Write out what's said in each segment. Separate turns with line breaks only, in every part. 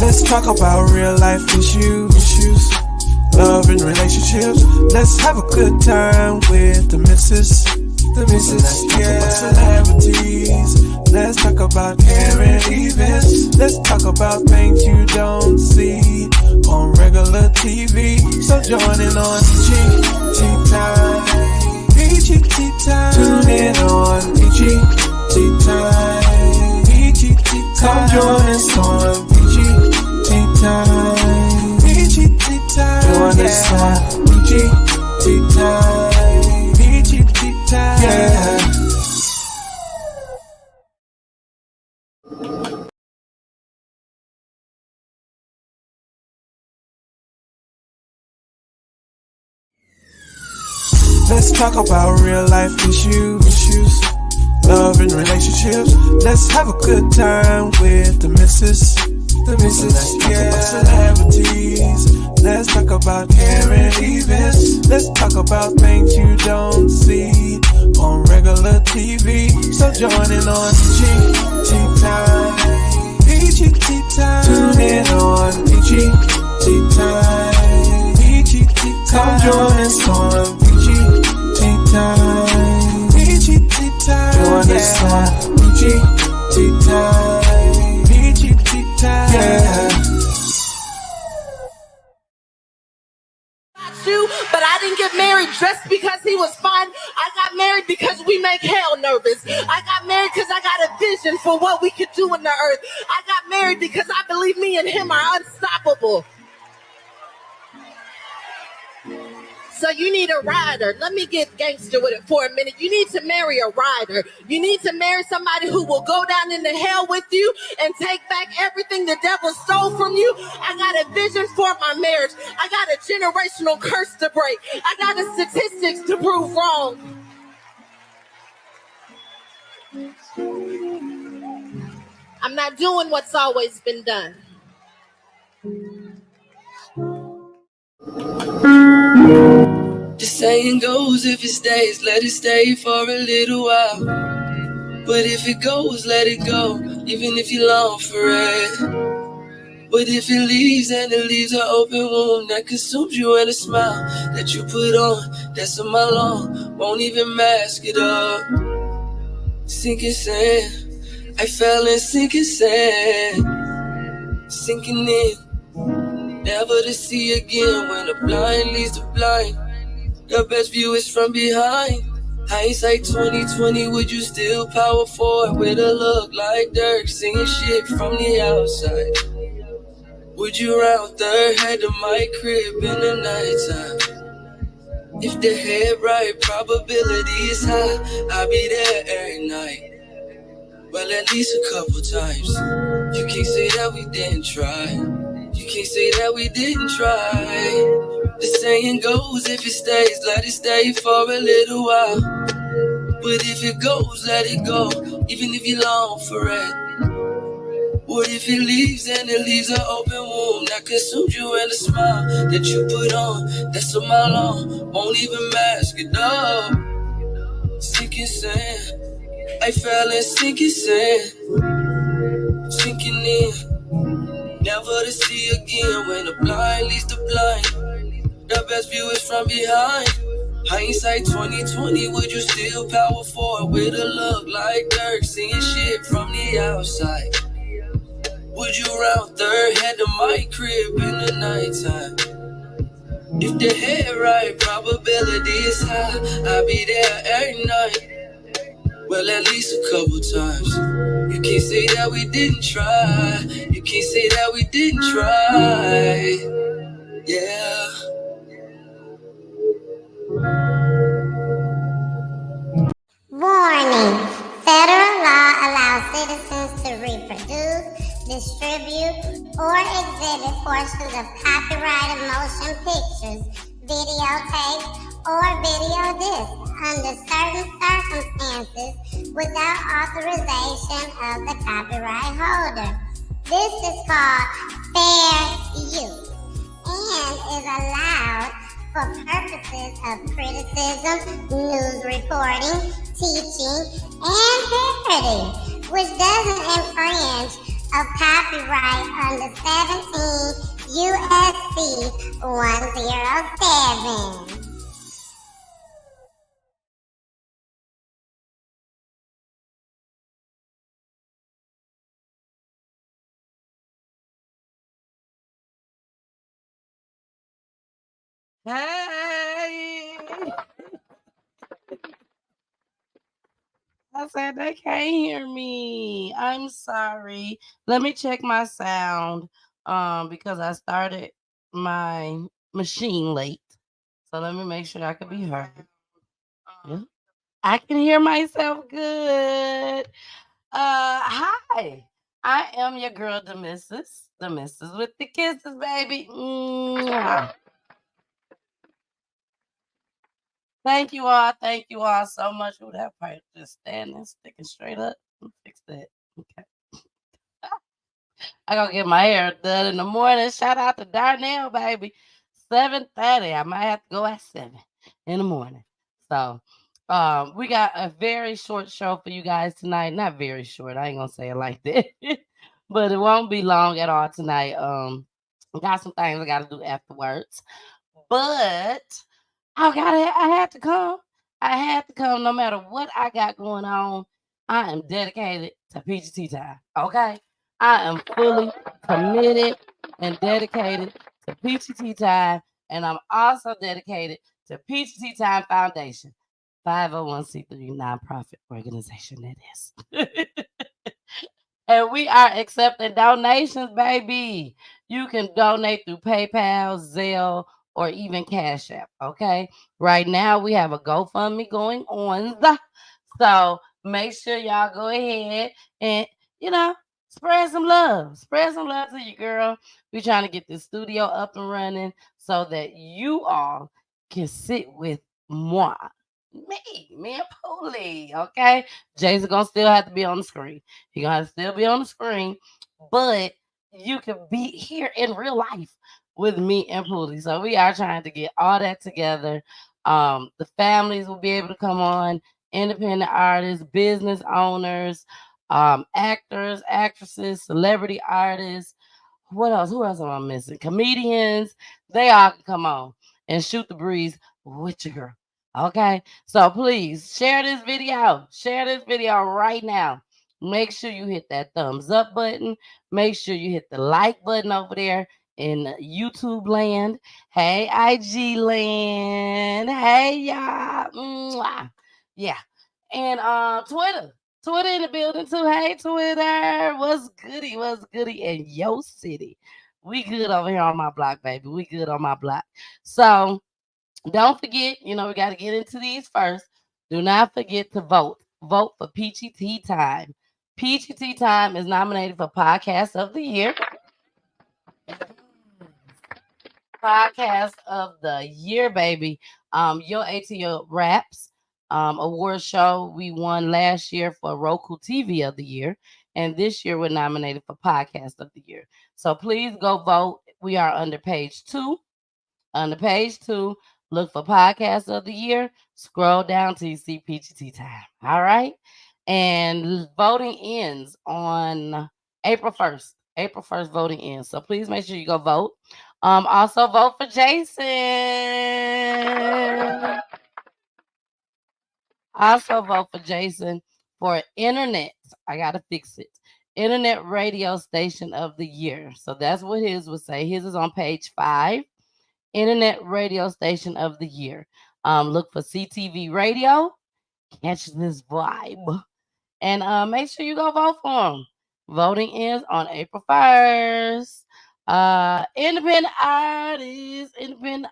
Let's talk about real life issues, love and relationships. Let's have a good time with the missus. Yeah, celebrities. Let's talk about current events. Let's talk about things you don't see on regular TV. So join in on GT Time. PGT Time. Tune in on PGT Time. PGT Time. Come join us on PGT Time. PGT Time. Join us on PGT Time. PGT Time. Yeah. Let's talk about real life issues, love and relationships. Let's have a good time with the missus. Yeah, celebrities. Let's talk about current events. Let's talk about things you don't see on regular TV. So join in on GT Time. PGT Time. Tune in on PGT Time. PGT Time. Come join us on PGT Time. PGT Time. Join us on PGT Time. PGT Time. Yeah.
But I didn't get married just because he was fine. I got married because we make hell nervous. I got married because I got a vision for what we could do in the earth. I got married because I believe me and him are unstoppable. So you need a rider. Let me get gangster with it for a minute. You need to marry a rider. You need to marry somebody who will go down into hell with you and take back everything the devil stole from you. I got a vision for my marriage. I got a generational curse to break. I got the statistics to prove wrong. I'm not doing what's always been done.
The saying goes, if it stays, let it stay for a little while. But if it goes, let it go, even if you long for it. But if it leaves, and it leaves an open wound that consumes you, and a smile that you put on that's a mile long won't even mask it up. Sinking sand, I fell in sinking sand, sinking in, never to see again. When the blind leads the blind, the best view is from behind. Hindsight 2020, would you still power forward with a look like Dirk, singing shit from the outside? Would you round third, head to my crib in the nighttime? If the head right, probability is high, I'll be there every night. Well, at least a couple times. You can't say that we didn't try. You can't say that we didn't try. The saying goes, if it stays, let it stay for a little while. But if it goes, let it go, even if you long for it. What if it leaves, and it leaves an open wound that consumes you, and a smile that you put on that's a mile long won't even mask it up. Sinking sand, I fell in sinking sand, sinking in, never to see again. When the blind leads the blind, the best view is from behind. Hindsight 2020, would you still power forward with a look like Dirk, seeing shit from the outside? Would you round third, head to my crib in the nighttime? If the head right, probability is high, I'll be there every night. Well, at least a couple times. You can't say that we didn't try. You can't say that we didn't try. Yeah.
Warning. Federal law allows citizens to reproduce, distribute, or exhibit portions of copyrighted motion pictures, videotapes, or video discs under certain circumstances without authorization of the copyright holder. This is called fair use and is allowed for purposes of criticism, news reporting, teaching, and parody, which doesn't infringe of copyright under 17 USC 107.
Hey, I said they can't hear me. I'm sorry. Let me check my sound. Because I started my machine late. So let me make sure I can be heard. Yeah. I can hear myself good. Hi. I am your girl, the missus. The missus with the kisses, baby. Mwah. Thank you all. Thank you all so much. Ooh, that pipe just standing, sticking straight up. Let me fix that. Okay. I gotta get my hair done in the morning. Shout out to Darnell, baby. 7:30. I might have to go at 7 in the morning. So we got a very short show for you guys tonight. Not very short. I ain't gonna say it like that. But it won't be long at all tonight. Got some things I gotta do afterwards. But I had to come. I had to come no matter what I got going on. I am dedicated to PGT time. Okay? I am fully committed and dedicated to PGT time. And I'm also dedicated to PGT Time Foundation. 501c3 nonprofit organization that is. And we are accepting donations, baby. You can donate through PayPal, Zelle, or even Cash App. Okay. Right now we have a GoFundMe going on. So make sure y'all go ahead and, you know, spread some love. Spread some love to your girl. We're trying to get this studio up and running so that you all can sit with moi. Me and Poolie. Okay. Jason gonna still have to be on the screen. He gonna still be on the screen, but you can be here in real life with me and Poolie. So we are trying to get all that together. The families will be able to come on, independent artists, business owners, actors, actresses, celebrity artists. What else? Who else am I missing? Comedians. They all can come on and shoot the breeze with your girl. Okay. So please share this video. Share this video right now. Make sure you hit that thumbs up button. Make sure you hit the like button over there in YouTube land. Hey, IG land. Hey, y'all. Mwah. Yeah. And Twitter. Twitter in the building too. Hey, Twitter. What's goody? What's goody in your city? We good over here on my block, baby. We good on my block. So don't forget, we got to get into these first. Do not forget to vote. Vote for PGT Time. PGT Time is nominated for Podcast of the Year. Podcast of the Year, baby. Your ATO Raps award show we won last year for Roku TV of the Year. And this year we're nominated for Podcast of the Year. So please go vote. We are under page 2. On the page 2, look for Podcast of the Year. Scroll down till you see PGT Time. All right. And voting ends on April 1st. April 1st voting ends. So please make sure you go vote. Also vote for Jason. Also vote for Jason for Internet. I gotta fix it. Internet Radio Station of the Year. So that's what his would say. His is on page 5. Internet Radio Station of the Year. Look for CTV Radio. Catch this vibe. And make sure you go vote for him. Voting ends on April 1st. Independent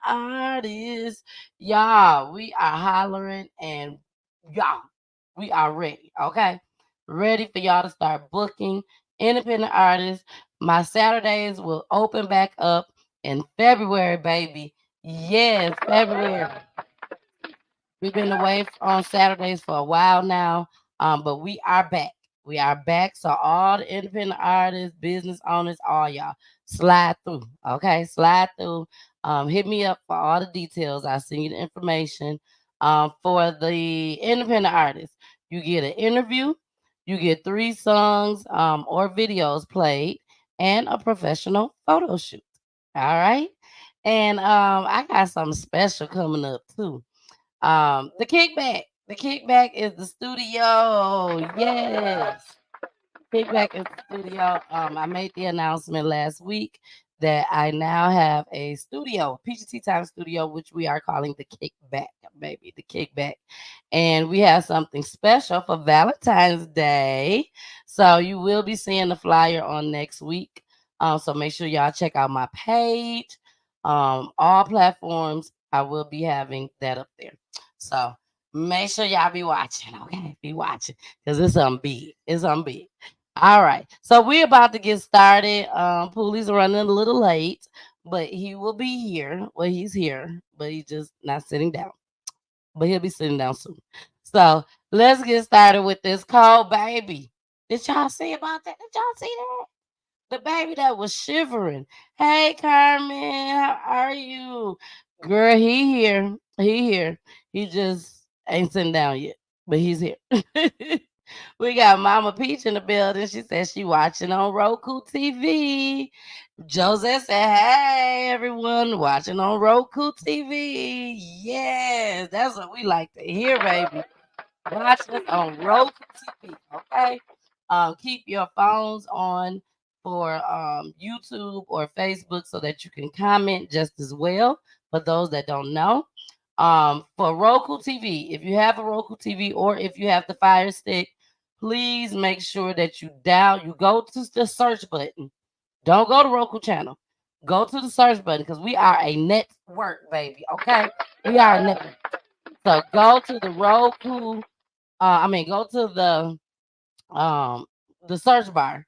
artists. Y'all, we are hollering and y'all, we are ready. Okay. Ready for y'all to start booking independent artists. My Saturdays will open back up in February, baby. Yes, February. We've been away on Saturdays for a while now, but we are back. We are back. So all the independent artists, business owners, all y'all, slide through. Okay, slide through. Hit me up for all the details. I'll send you the information. For the independent artists, you get an interview. You get 3 songs or videos played and a professional photo shoot. All right. And I got something special coming up too. The kickback. The kickback is the studio. Yes. Kickback is the studio. I made the announcement last week that I now have a studio, PGT Time Studio, which we are calling the Kickback, baby, the Kickback. And we have something special for Valentine's Day. So you will be seeing the flyer on next week. So make sure y'all check out my page. All platforms, I will be having that up there. So make sure y'all be watching, okay? Be watching, because it's on big. It's on big. All right. So we're about to get started. Pooley's running a little late, but he will be here. Well, he's here, but he's just not sitting down. But he'll be sitting down soon. So let's get started with this cold baby. Did y'all see about that? Did y'all see that? The baby that was shivering. Hey, Carmen, how are you? Girl, he here. He here. He just ain't sitting down yet, but he's here. We got Mama Peach in the building. She said she watching on Roku TV. Josette said, hey, everyone, watching on Roku TV. Yes, that's what we like to hear, baby. Watch us on Roku TV, okay? Keep your phones on for YouTube or Facebook so that you can comment just as well for those that don't know. For Roku TV, if you have a Roku TV or if you have the Fire Stick, please make sure that you go to the search button. Don't go to Roku channel. Go to the search button because we are a network, baby. Okay? We are a network. So go to the Roku. Go to the search bar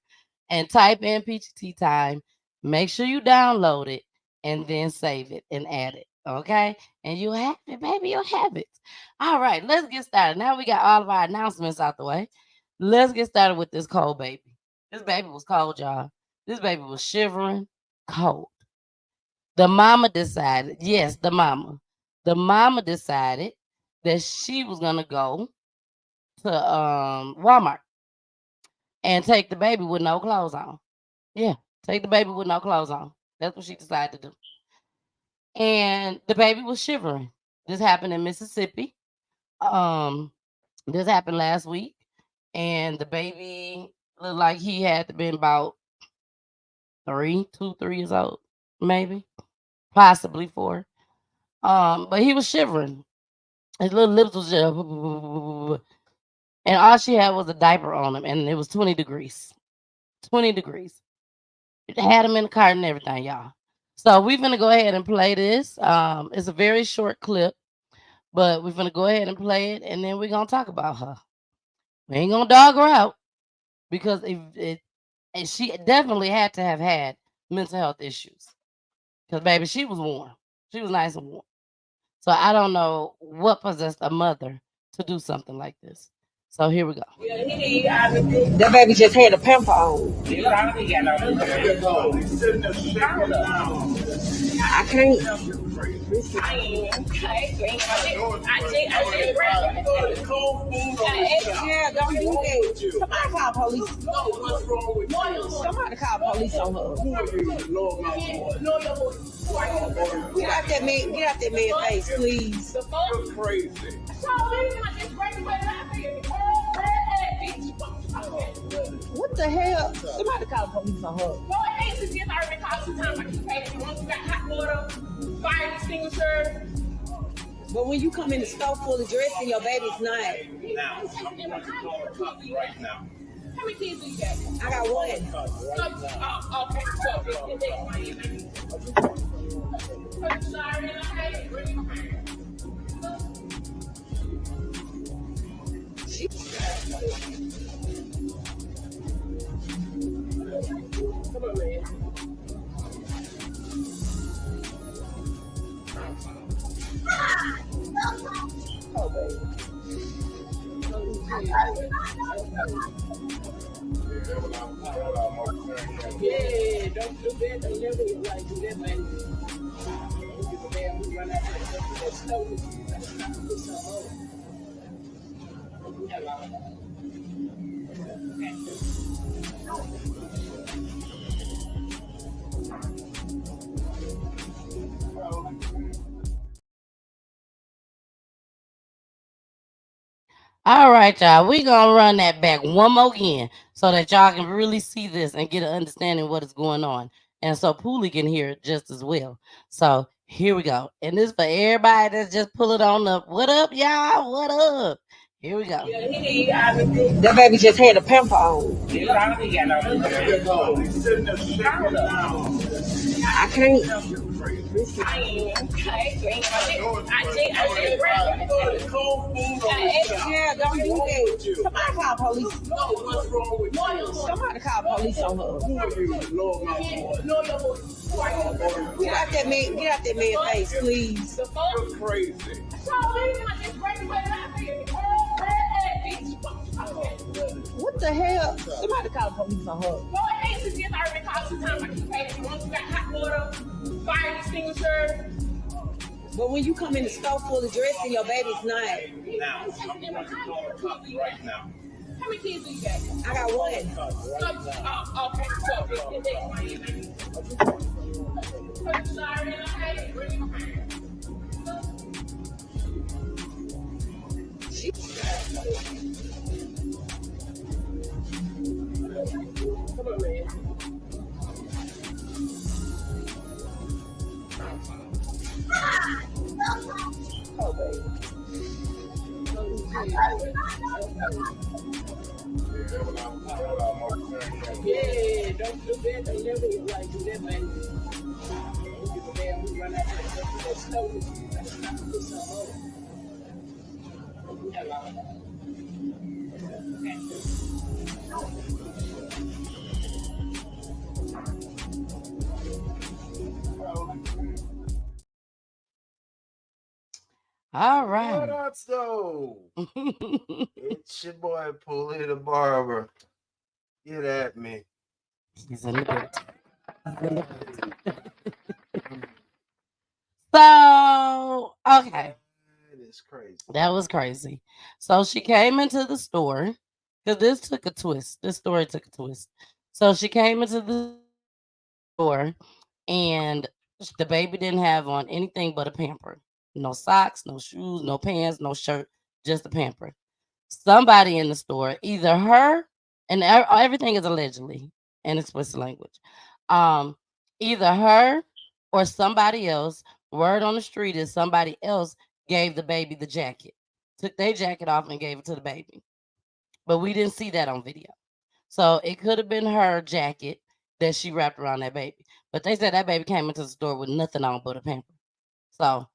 and type in PGT Time. Make sure you download it and then save it and add it. Okay? And you'll have it, baby. You'll have it. All right, let's get started. Now we got all of our announcements out the way. Let's get started with this cold baby. This baby was cold, y'all. This baby was shivering cold. The mama decided, yes, the mama decided that she was going to go to Walmart and take the baby with no clothes on. Yeah, take the baby with no clothes on. That's what she decided to do. And the baby was shivering. This happened in Mississippi. This happened last week. And the baby looked like he had to been about 3 years old, maybe, possibly 4. But he was shivering. His little lips was just, and all she had was a diaper on him, and it was 20 degrees. 20 degrees. It had him in the car and everything, y'all. So we're gonna go ahead and play this. It's a very short clip, but we're gonna go ahead and play it, and then we're gonna talk about her. We ain't gonna dog her out because and she definitely had to have had mental health issues. Because baby, she was warm. She was nice and warm. So I don't know what possessed a mother to do something like this. So here we go.
That baby just had a pamper on. I can't. Yeah, don't do that. Somebody call police. Somebody call police on her. Get out that man's face, please. What the hell? Somebody call police on her. Fire extinguisher. But when you come in the store full of dress and your baby's not. Now, I'm going to call the cops right now. How many kids do you got? I got 1. Okay, come on, man. Oh, baby. Yeah, don't do that. Don't never like do that, man. Don't give a damn who run out that stove.
All right, y'all. We gonna run that back one more again so that y'all can really see this and get an understanding of what is going on, and so Poolie can hear it just as well. So here we go, and this for everybody that's just pulling on up. What up, y'all? What up? Here we go.
That baby just had a pamper on. I can't. Yeah, don't do that. Somebody call police. Somebody call police on her. Get out that man's face, please. What the hell? Somebody call police on her. Fire extinguisher. But when you come in the store full of dress and your baby's not. Now, I'm going to call the cops right now. How many kids do you got? I got one. Okay. Come on, man. Oh, baby. Yeah, don't do that. Don't never like do that, man. Don't give a damn who run out there. That's stupid.
All right.
What up, though? It's your boy Poolie the Barber. Get at me.
He's in the building. So, okay.
That is crazy.
That was crazy. So she came into the store because this took a twist. This story took a twist. So she came into the store and the baby didn't have on anything but a pamper. No socks, no shoes, no pants, no shirt, just a pamper. Somebody in the store, either her, and everything is allegedly in explicit language. Either her or somebody else, word on the street is somebody else gave the baby the jacket, took their jacket off and gave it to the baby. But we didn't see that on video. So it could have been her jacket that she wrapped around that baby. But they said that baby came into the store with nothing on but a pamper. So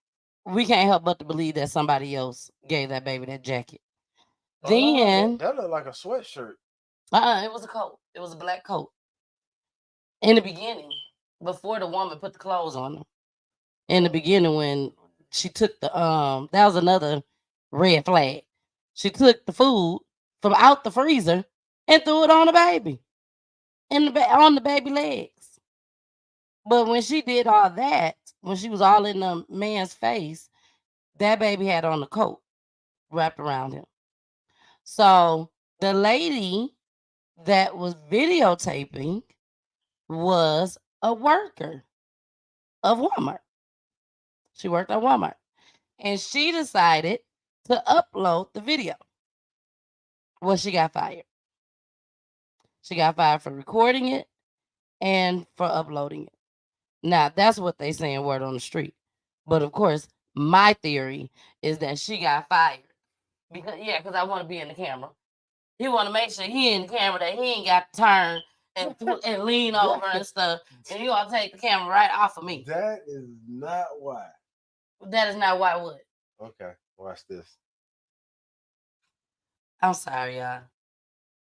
we can't help but to believe that somebody else gave that baby that jacket. Then
that looked like a sweatshirt.
it was a coat. It was a black coat. In the beginning, before the woman put the clothes on her. In the beginning, when she took the that was another red flag. She took the food from out the freezer and threw it on the baby. On the baby legs. But when she did all that, when she was all in the man's face, that baby had on the coat wrapped around him. So the lady that was videotaping was a worker of Walmart. She worked at Walmart. And she decided to upload the video. Well, she got fired. She got fired for recording it and for uploading it. Now, that's what they saying word on the street. But of course, my theory is that she got fired. Because I want to be in the camera. He want to make sure he in the camera, that he ain't got to turn and lean over and stuff. And you want to take the camera right off of me.
That is not why.
That is not why what?
Okay, watch this.
I'm sorry, y'all.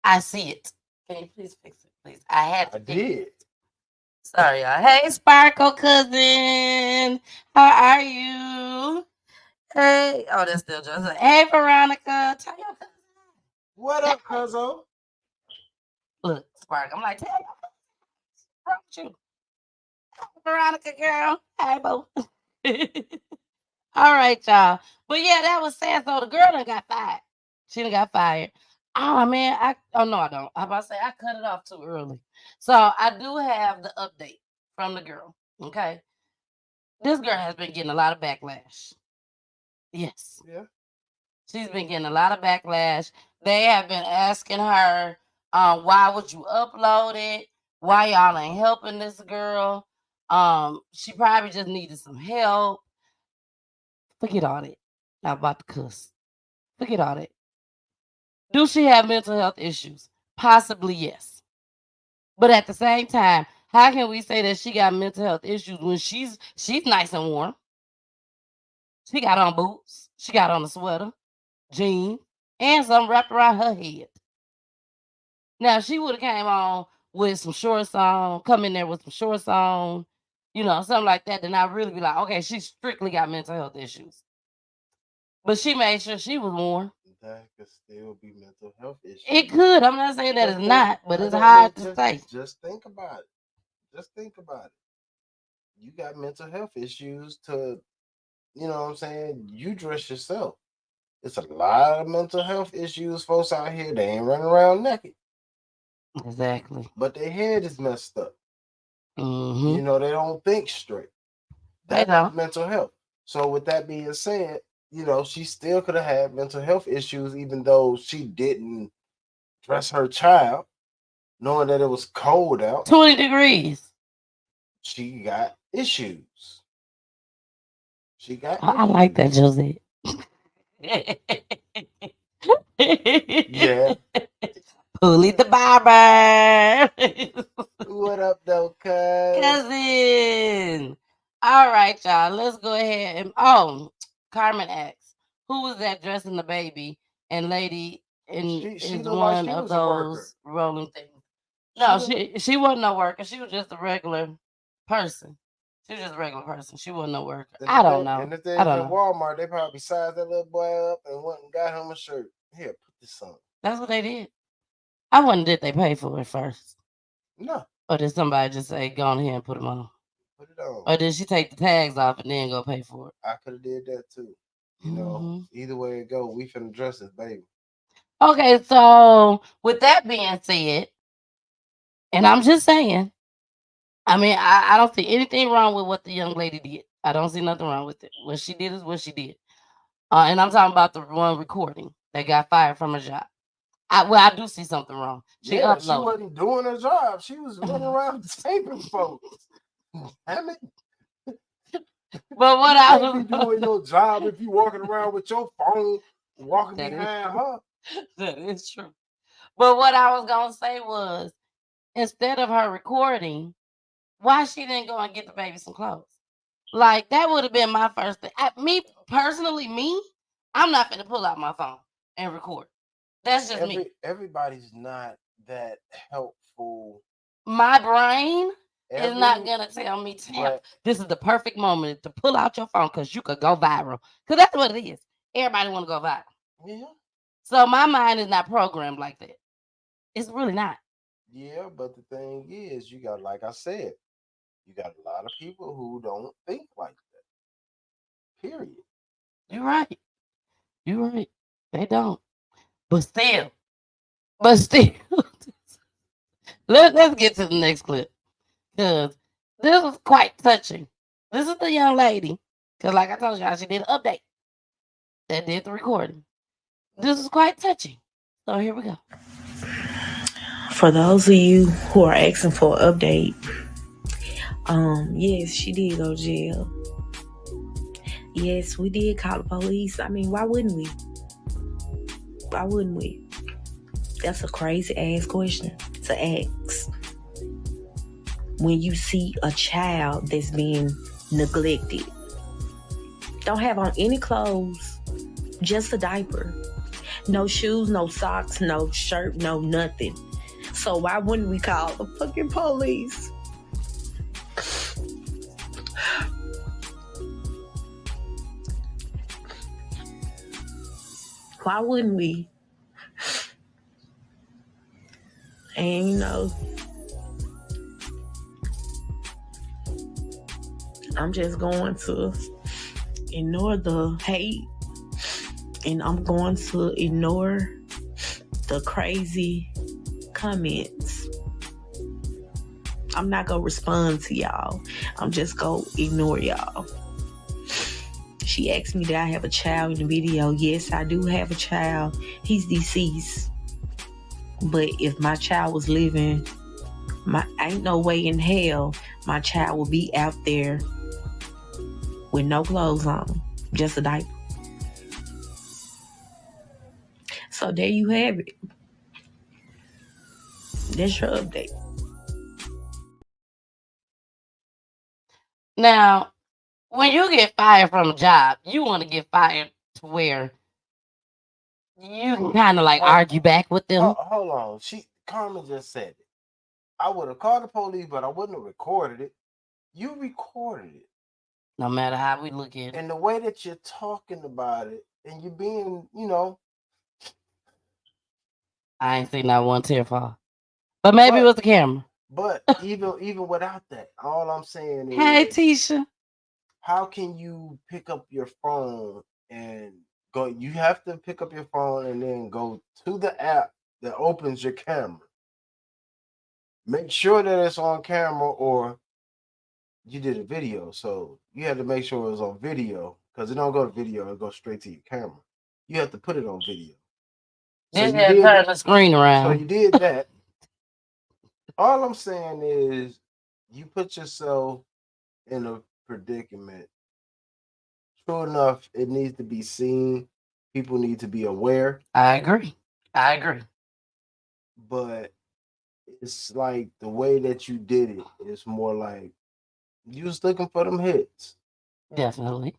I see it. Can you please fix it, please? I
did.
Sorry, y'all. Hey, Sparkle cousin. How are you? Hey. Oh, that's still just. Hey, Veronica. Tell your cousin.
What up, cousin?
Look, Sparkle. I'm like, tell your cousin. What's wrong with you? Veronica, girl. Hey, boo. All right, y'all. But yeah, that was sad. So the girl done got fired. She done got fired. Oh man, no, I don't. I'm about to say I cut it off too early. So I do have the update from the girl. Okay. This girl has been getting a lot of backlash. Yes.
Yeah.
She's been getting a lot of backlash. They have been asking her, why would you upload it? Why y'all ain't helping this girl? She probably just needed some help. Forget all that. Not about to cuss. Forget all that. Do she have mental health issues? Possibly yes. But at the same time, how can we say that she got mental health issues when she's nice and warm? She got on boots. She got on a sweater, jeans, and something wrapped around her head. Now, if she would have came on with some shorts on, come in there with some shorts on, something like that, then I'd really be like, okay, she strictly got mental health issues. But she made sure she was warm.
That could still be mental health issues.
It could. I'm not saying that it's not, but it's hard to say.
Just think about it. Just think about it. You got mental health issues to, you know what I'm saying? You dress yourself. It's a lot of mental health issues, folks out here. They ain't running around naked.
Exactly.
But their head is messed up.
Mm-hmm.
They don't think straight. That's mental health. So with that being said, she still could have had mental health issues, even though she didn't dress her child, knowing that it was cold out.
20 degrees.
She got issues.
I like that, Jose.
Yeah.
Pulley the barber.
What up, though,
cousin? All right, y'all. Let's go ahead and Carmen asks, who was that dressing the baby and lady is one of those rolling things? No, she wasn't no worker. She was just a regular person. She was just a regular person. She wasn't no worker. I don't know.
And if they was in Walmart, they probably sized that little boy up and went and got him a shirt. Here, put this on.
That's what they did. I wonder did they pay for it first?
No.
Or did somebody just say, go on here and put them on?
Put it on.
Or did she take the tags off and then go pay for it?
I could have did that too. Either way it go, we finna dress this baby.
Okay, so with that being said, and I'm just saying, I mean, I don't see anything wrong with what the young lady did. I don't see nothing wrong with it. What she did is what she did. And I'm talking about the one recording that got fired from her job. I do see something wrong. She uploaded.
She wasn't doing her job. She was running around taping folks. Damn it.
But what I was
doing your job if you walking around with your phone walking behind her.
That is true. But what I was gonna say was, instead of her recording, why she didn't go and get the baby some clothes? Like that would have been my first thing. Me personally, I'm not gonna pull out my phone and record. That's just me.
Everybody's not that helpful.
My brain is not gonna tell me, this is the perfect moment to pull out your phone because you could go viral. Because that's what it is. Everybody want to go viral.
Yeah.
So my mind is not programmed like that. It's really not.
Yeah, but the thing is, you got, like I said, you got a lot of people who don't think like that. Period.
You're right. You're right. They don't. But still, let's get to the next clip. Because this was quite touching. This is the young lady. Because like I told y'all, she did an update. That did the recording. This is quite touching. So here we go.
For those of you who are asking for an update, yes, she did go to jail. Yes, we did call the police. I mean, why wouldn't we? Why wouldn't we? That's a crazy ass question to ask. When you see a child that's being neglected, don't have on any clothes, just a diaper. No shoes, no socks, no shirt, no nothing. So why wouldn't we call the fucking police? Why wouldn't we? And you know, I'm just going to ignore the hate, and I'm going to ignore the crazy comments. I'm not gonna respond to y'all. I'm just gonna ignore y'all. She asked me, did I have a child in the video? Yes, I do have a child. He's deceased. But if my child was living, ain't no way in hell my child will be out there with no clothes on, just a diaper. So there you have it. That's your update.
Now, when you get fired from a job, you want to get fired to where you can kind of like argue back with them.
Hold on. Carmen just said it. I would have called the police, but I wouldn't have recorded it. You recorded it.
No matter how we look at it.
And the way that you're talking about it, and you being,
I ain't seen not one tear fall. But maybe it was the camera.
But even without that, all I'm saying is,
hey, Tisha,
how can you pick up your phone and go? You have to pick up your phone and then go to the app that opens your camera. Make sure that it's on camera, or you did a video, so you had to make sure it was on video, because it don't go to video, it goes straight to your camera. You have to put it on video.
Then you had to turn the screen around.
So you did that. All I'm saying is, you put yourself in a predicament. True enough, it needs to be seen. People need to be aware.
I agree.
But it's like the way that you did it is more like you was looking for them hits.
Definitely.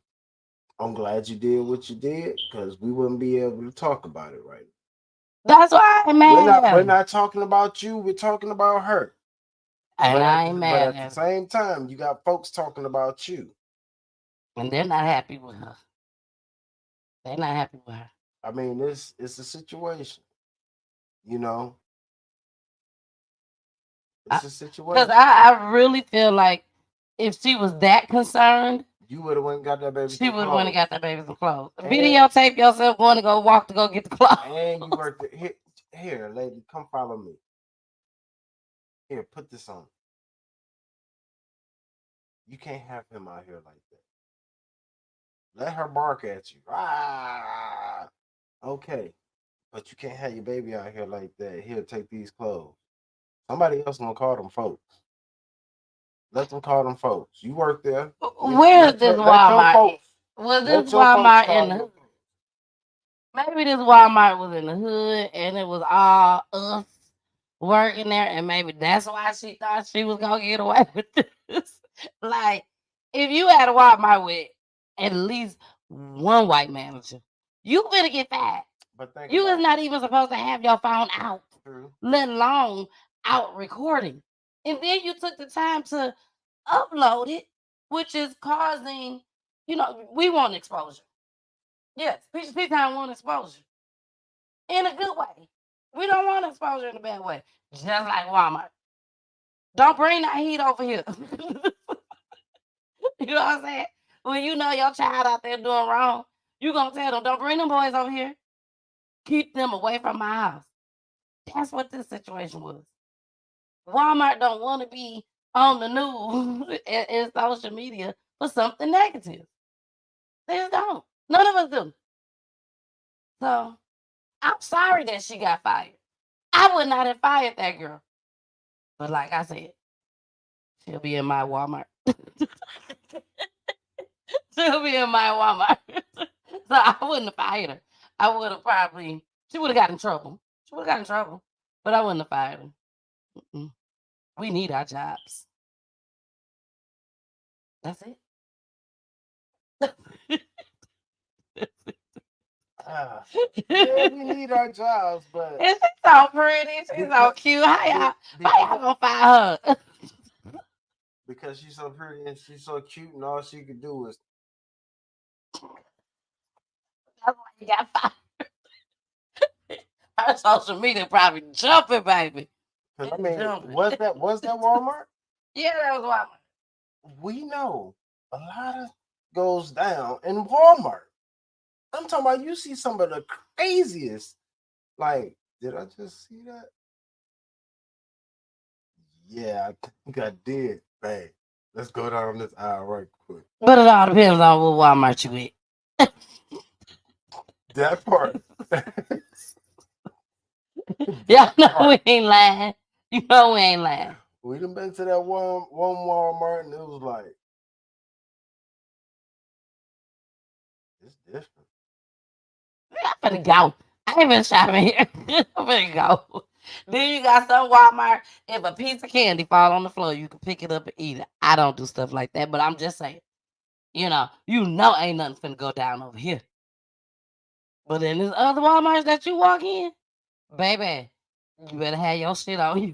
I'm glad you did what you did, because we wouldn't be able to talk about it right now.
That's why I'm mad.
We're not talking about you. We're talking about her.
And I ain't mad.
But at the same time, you got folks talking about you.
And they're not happy with her. They're not happy with her.
I mean, it's a situation. It's a situation.
Because I really feel like if she was that concerned,
you would have went and got that baby.
She would have went and got that baby some clothes. Videotape yourself going to go walk to go get the clothes.
And you worked it. Here, lady, come follow me. Here, put this on. You can't have him out here like that. Let her bark at you. Ah, okay. But you can't have your baby out here like that. Here, take these clothes. Somebody else gonna call them folks. Let them call them folks. You work there.
Where's this Walmart? Was this Walmart in the hood? Maybe this Walmart was in the hood and it was all us working there, and maybe that's why she thought she was gonna get away with this. Like, if you had a Walmart with at least one white manager, you better get fired. But you was not even supposed to have your phone out, let alone out recording. And then you took the time to upload it, which is causing, we want exposure. Yes, Peach Time want exposure. In a good way. We don't want exposure in a bad way. Just like Walmart. Don't bring that heat over here. You know what I'm saying? When you know your child out there doing wrong, you gonna tell them, don't bring them boys over here. Keep them away from my house. That's what this situation was. Walmart don't want to be on the news and social media for something negative. They just don't. None of us do. So, I'm sorry that she got fired. I would not have fired that girl. But like I said, she'll be in my Walmart. She'll be in my Walmart. So I wouldn't have fired her. I would have she would have got in trouble. But I wouldn't have fired her. Mm-mm. We need our jobs. That's it.
Yeah, we need our jobs, but
she's so pretty. She's so cute. How y'all gonna fire her?
Because she's so pretty and she's so cute, and all she could do is.
That's why you got fired. Her social media probably jumping, baby.
I mean, was that Walmart?
Yeah, that was Walmart.
We know a lot of goes down in Walmart. I'm talking about, you see some of the craziest, like, Did I just see that? Yeah, I think I did. Bang. Let's go down this aisle right quick.
But it all depends on what Walmart you at.
That part.
Y'all know we ain't lying. You know we ain't lying.
We done been to that one Walmart and it was like, it's different.
I'm finna go. I ain't been shopping here. I'm finna go. Then you got some Walmart. If a piece of candy fall on the floor, you can pick it up and eat it. I don't do stuff like that, but I'm just saying. You know ain't nothing finna go down over here. But in this other Walmarts that you walk in, baby, you better have your shit on you.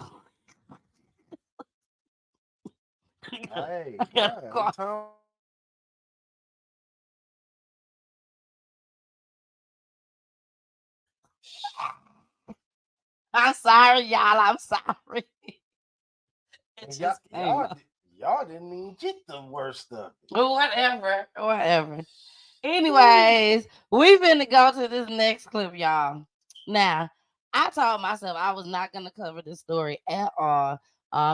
Hey,
I gotta
yeah,
go.
I'm telling-
I'm sorry, y'all. I'm sorry. It just came up.
y'all didn't even get the worst of it.
Whatever. Anyways, we finna go to this next clip, y'all. Now, I told myself I was not gonna cover this story at all.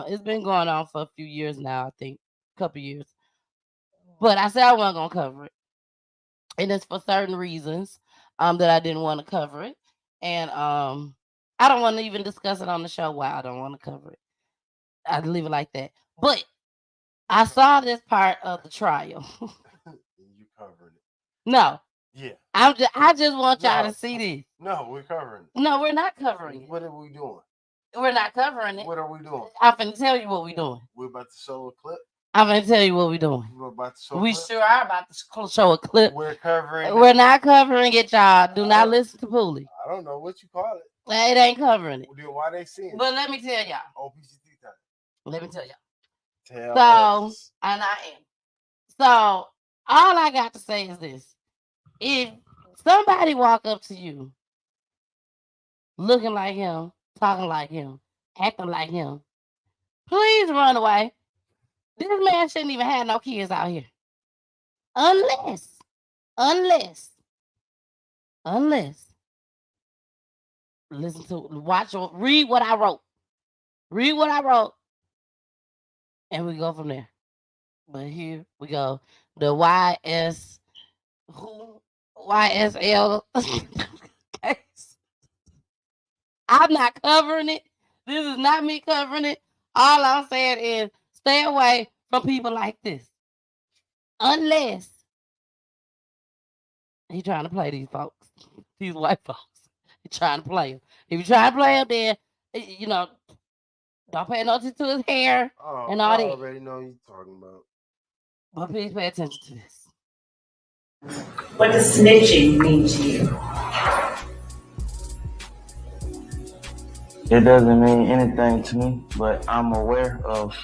It's been going on for a few years now, I think, a couple years. But I said I wasn't gonna cover it, and it's for certain reasons that I didn't want to cover it, and I don't want to even discuss it on the show. Why I don't want to cover it, I'd leave it like that. But I saw this part of the trial.
You covered it.
No.
Yeah.
I just want y'all to see this.
No, we're covering it.
No, we're not covering it.
What are we doing?
We're not covering it.
What are we doing?
I'm finna tell you what we're doing.
We're about to show a clip.
I'm finna tell you what we're doing.
We're about to show
we sure are about to show a clip.
We're covering
We're not covering it, y'all. Do not listen to Pooley.
I don't know what you call it.
It ain't covering it.
Well, then why they seeing it?
But let me tell y'all.
OPCT time.
Let me tell y'all.
Tell us.
And I am. So, all I got to say is this. If somebody walk up to you looking like him, talking like him, acting like him, please run away. This man shouldn't even have no kids out here. Unless, listen to, read what I wrote. Read what I wrote. And we go from there. But here we go. The YSL case. I'm not covering it. This is not me covering it. All I'm saying is stay away from people like this. Unless he trying to play these folks, these white folks. He trying to play them. If you try to play them, then, don't pay no attention to his hair and all that.
I already know what you're talking about.
But please pay attention to this.
What does snitching mean to you?
It doesn't mean anything to me, but I'm aware of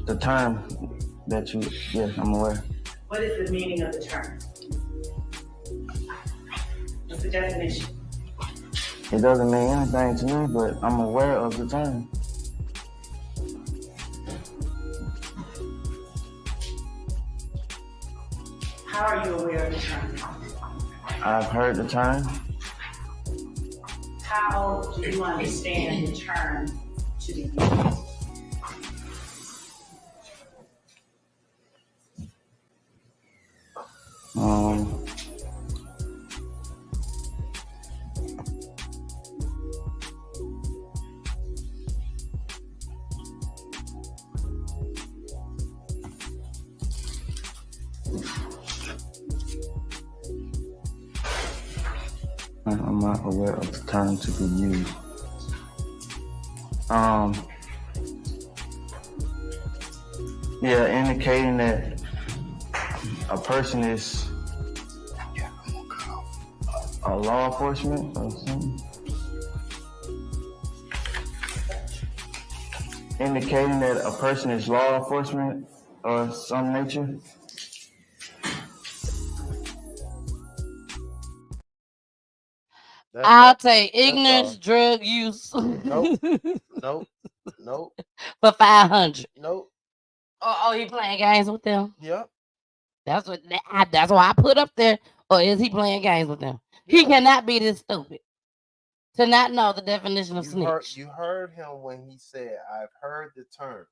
the term that yes, I'm aware.
What is the meaning of the term? What's the definition?
It doesn't mean anything to me, but I'm aware of the term.
How are you aware of the term?
I've heard the term.
How do you understand the term to be used?
I'm not aware of the term to be used. Indicating that a person is a law enforcement or something. Indicating that a person is law enforcement or some nature.
I'll take ignorance, drug use.
Nope.
For 500.
Nope.
Oh, he playing games with them?
Yep.
That's why I put up there. Or is he playing games with them? He cannot be this stupid. to not know the definition of snitch.
You heard him when he said, "I've heard the term."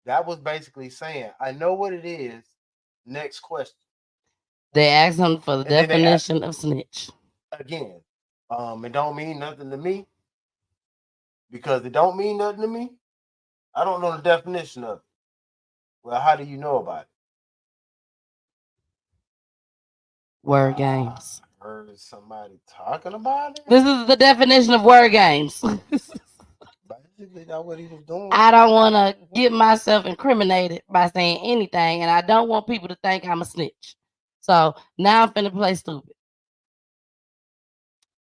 That was basically saying, "I know what it is." Next question.
They asked him for the definition of snitch.
Again, it don't mean nothing to me because it don't mean nothing to me. I don't know the definition of it. Well, how do you know about it?
Word games.
I heard somebody talking about it.
This is the definition of word games.
Basically, that's what he was doing.
I don't want to get myself incriminated by saying anything, and I don't want people to think I'm a snitch. So now I'm finna play stupid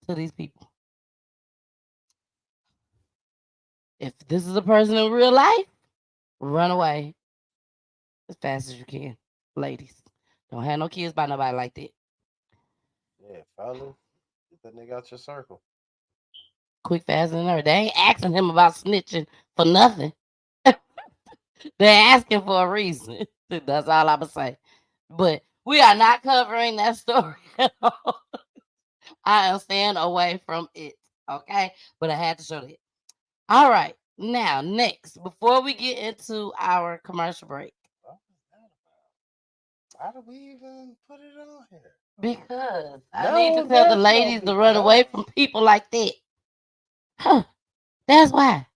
to these people. If this is a person in real life, run away as fast as you can, ladies. Don't have no kids by nobody like that.
Yeah, fellas, get that nigga out your circle.
Quick, fast, and hurry. They ain't asking him about snitching for nothing. They're asking for a reason. That's all I'm gonna say. But we are not covering that story at all. I am staying away from it. Okay, but I had to show that. All right, now next, before we get into our commercial break,
why do we even put it on here?
Because I need to tell the ladies to run away from people like that. Huh? That's why.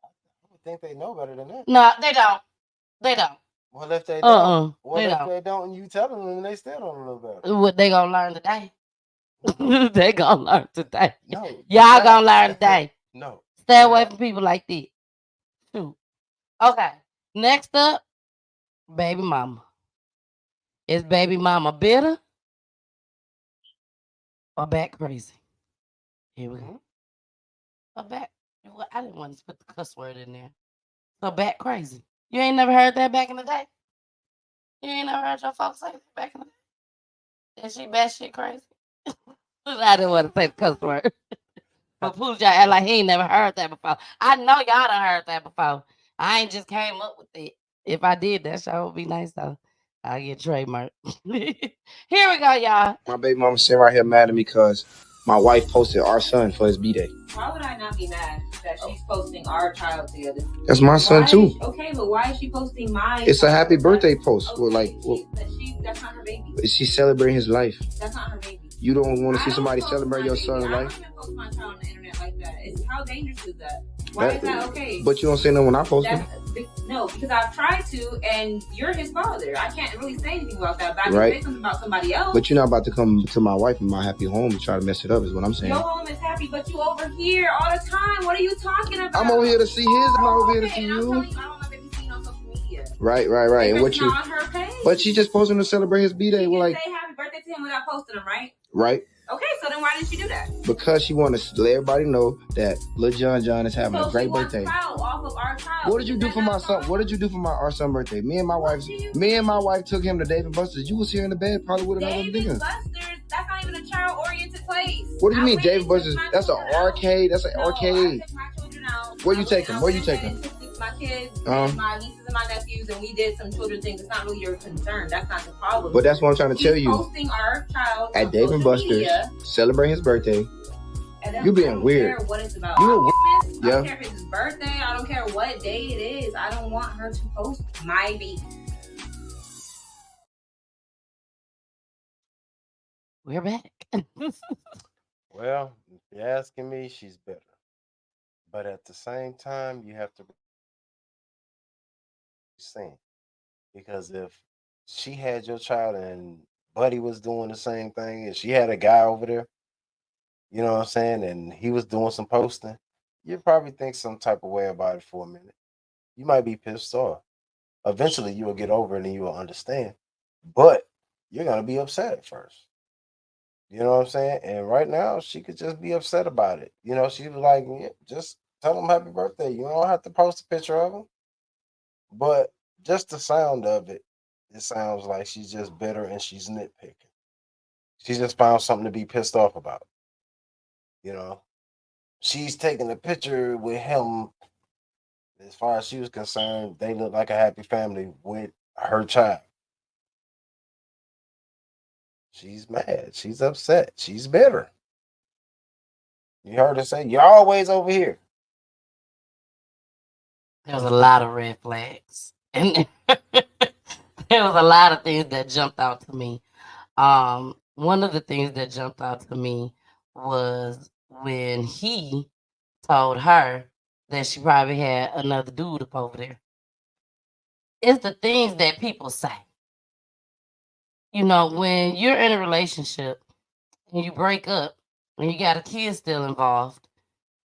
I think they know better than that.
No, they don't. They don't.
Well, if they don't,
they
don't, and you telling them, they still don't know better.
What they gonna learn today? They gonna learn today.
No,
y'all gonna learn today.
No,
stay away from people like that. Shoot. Okay. Next up, baby mama. Is baby mama bitter or back crazy? Here we go. Or back. Well, I didn't want to put the cuss word in there. So back crazy. You ain't never heard that back in the day? You ain't never heard your folks say that back in the day? Is she batshit crazy? I didn't want to say the cuss word. But Pooja act like he ain't never heard that before. I know y'all done heard that before. I ain't just came up with it. If I did, that show would be nice though. I'll get trademarked. Here we go, y'all.
My baby mama sitting right here mad at me because my wife posted our son for his B-Day.
Why would I not be mad that she's posting our child together?
That's my son too.
Okay, but why is she posting mine?
It's a happy birthday post.
Okay,
well,
that's not her baby.
She's celebrating his life.
That's not her baby.
You don't want to see somebody celebrate your son's life?
I don't even post my child on the internet like that. How dangerous is that? Why is that okay?
But you don't say no when I post it.
No, because I've tried to, and you're his father. I can't really say anything about that. But I can say something about somebody else.
But you're not about to come to my wife in my happy home and try to mess it up, is what I'm saying.
Your home is happy, but you over here all the time. What are you talking about?
I'm over here to see his. I'm not over here to see you.
I'm telling you, I don't want to be seen on social media.
Right. And what you?
On her page.
But she just posting to celebrate his B-Day.
Well, say happy birthday to him without posting him, right?
Right.
Okay, so then why did she do that?
Because she wanted to let everybody know that Lil John is having a great birthday.
Off of our child.
What did you do for my son? What did you do for our son's birthday? Me and my wife took him to Dave & Buster's. You was here in the bed probably with another nigga.
Dave & Buster's, that's not even a child-oriented place.
What do you mean Dave & Buster's? That's an arcade. That's an arcade.
I took my children out.
Where you take them?
My kids, my nieces and my nephews, and we did some children things. It's not really your concern. That's not the problem.
But that's what I'm trying to tell you.
Posting our child
at Dave & Buster's, celebrate his birthday. You being weird.
I don't care what it's about. I don't care if it's his birthday. I don't care what day it is. I don't want her to post my baby.
We're back.
Well, if you're asking me, she's better. But at the same time, you have to saying, because if she had your child and Buddy was doing the same thing, and she had a guy over there, you know what I'm saying, and he was doing some posting, you'd probably think some type of way about it for a minute. You might be pissed off. Eventually, you will get over it and you will understand, but you're gonna be upset at first. You know what I'm saying? And right now, she could just be upset about it. You know, she was like, yeah, just tell him happy birthday. You don't have to post a picture of him. But just the sound of it, it sounds like she's just bitter and she's nitpicking. She just found something to be pissed off about. You know, she's taking a picture with him. As far as she was concerned, they look like a happy family with her child. She's mad. She's upset. She's bitter. You heard her say, "You're always over here."
There was a lot of red flags, and there was a lot of things that jumped out to me. One of the things that jumped out to me was when he told her that she probably had another dude up over there. It's the things that people say. You know, when you're in a relationship and you break up and you got a kid still involved,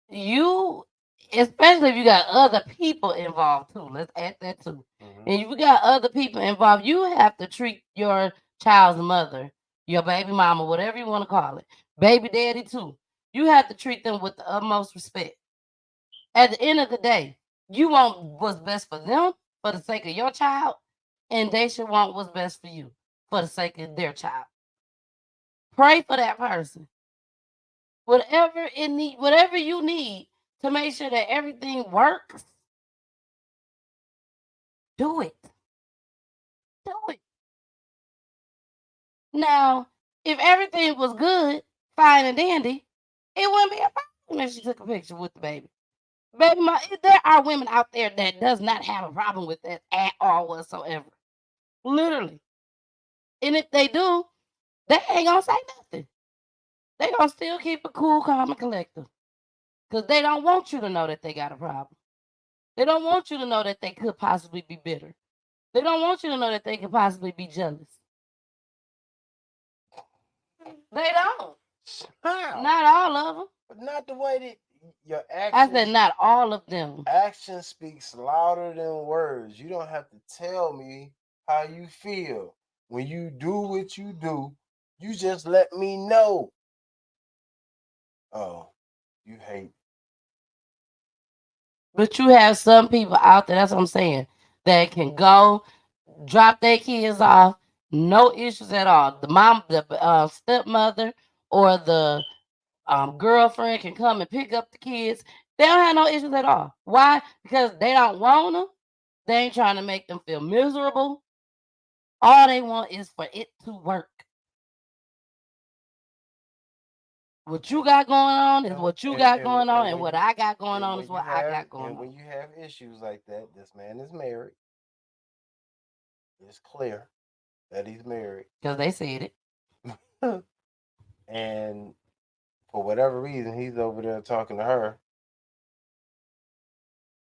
you, especially if you got other people involved too, let's add that too. And if you got other people involved, you have to treat your child's mother, your baby mama, whatever you want to call it, baby daddy too. You have to treat them with the utmost respect. At the end of the day, you want what's best for them for the sake of your child, and they should want what's best for you for the sake of their child. Pray for that person. Whatever you need to make sure that everything works, do it. Do it. Now, if everything was good, fine and dandy, it wouldn't be a problem if she took a picture with the baby. Baby, there are women out there that does not have a problem with that at all whatsoever. Literally. And if they do, they ain't gonna say nothing. They gonna still keep it cool, calm, and collected. Because they don't want you to know that they got a problem. They don't want you to know that they could possibly be bitter. They don't want you to know that they could possibly be jealous. They don't.
How?
Not all of them.
But not the way that your
I
actions.
said not all of them.
Action speaks louder than words. You don't have to tell me how you feel. When you do what you do, you just let me know. Oh, you hate.
But you have some people out there, that's what I'm saying, that can go drop their kids off, no issues at all. The mom, the stepmother, or the girlfriend can come and pick up the kids. They don't have no issues at all. Why? Because they don't want them. They ain't trying to make them feel miserable. All they want is for it to work. What you got going on is what you got going on, and what I got going on is what I got going on.
And when you have issues like that, this man is married. It's clear that he's married.
Because they said it.
And for whatever reason, he's over there talking to her.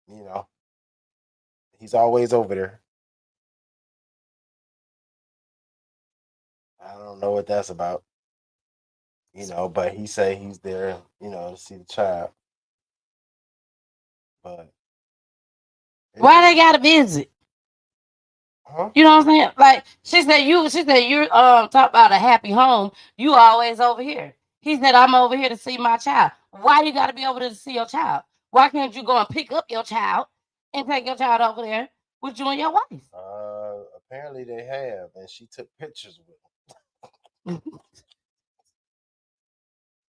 You know, he's always over there. I don't know what that's about. You know, but he say he's there, you know, to see the child. But
why they gotta visit?
Huh?
You know what I'm saying? Like she said you're talk about a happy home. You always over here. He said I'm over here to see my child. Why you gotta be over there to see your child? Why can't you go and pick up your child and take your child over there with you and your wife?
Apparently they have, and she took pictures with him.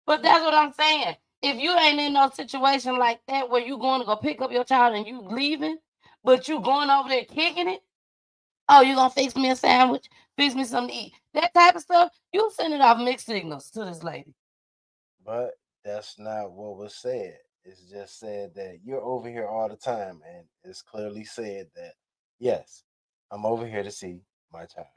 But that's what I'm saying. If you ain't in no situation like that where you going to go pick up your child and you leaving, but you going over there kicking it, oh, you gonna fix me a sandwich, fix me something to eat, that type of stuff, you sending off mixed signals to this lady.
But that's not what was said. It's just said that you're over here all the time, and it's clearly said that yes, I'm over here to see my child.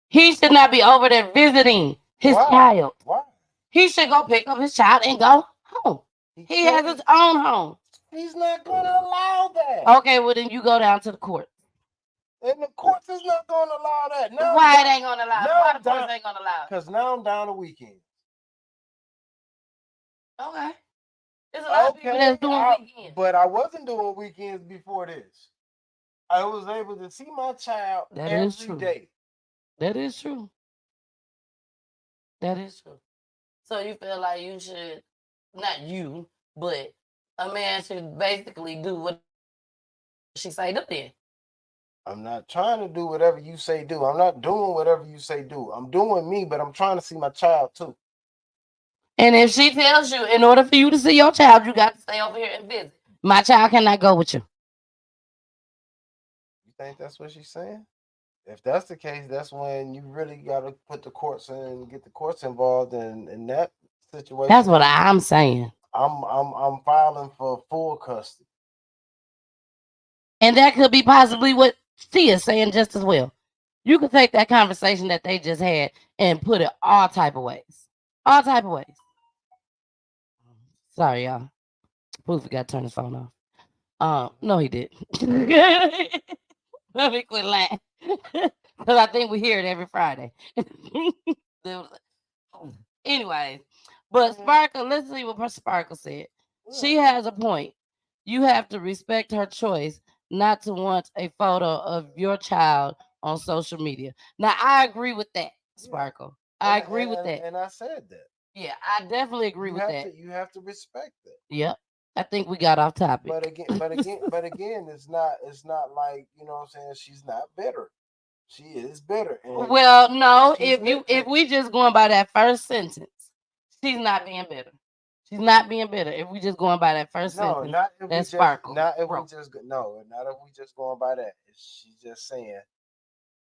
He should not be over there visiting his child.
Why?
He should go pick up his child and go home. He has his own home.
He's not going to allow that.
Okay, well then you go down to the court.
And the courts is not going to allow that. Now
why it ain't going to allow it? Why the courts ain't going to allow it?
Because now I'm down to weekends.
Okay. There's a lot of people that's doing weekends.
But I wasn't doing weekends before this. I was able to see my child every day.
That is true. That is true. So you feel like you should, not you, but a man should basically do what she say do then.
I'm not trying to do whatever you say do. I'm not doing whatever you say do. I'm doing me, but I'm trying to see my child too.
And if she tells you, in order for you to see your child, you got to stay over here and visit. My child cannot go with you.
You think that's what she's saying? If that's the case, that's when you really got to put the courts in and get the courts involved in that situation.
That's what I'm saying.
I'm filing for full custody.
And that could be possibly what she is saying just as well. You could take that conversation that they just had and put it all type of ways. All type of ways. Sorry, y'all. Poof got to turn his phone off. No, he didn't. Let me quit laughing. Because I think we hear it every Friday. Anyways, but Sparkle, let's see what Sparkle said. She has a point. You have to respect her choice not to want a photo of your child on social media. Now, I agree with that, Sparkle. I agree with that.
And I said that.
Yeah, I definitely agree with that.
You have to respect that.
Yep. I think we got off topic.
But again, it's not like, you know what I'm saying, she's not bitter. She is bitter.
Well, no, if we just going by that first sentence, she's not being bitter. She's not being bitter. If we just going by that first sentence, that's Sparkle.
Not if we just going by that. She's just saying,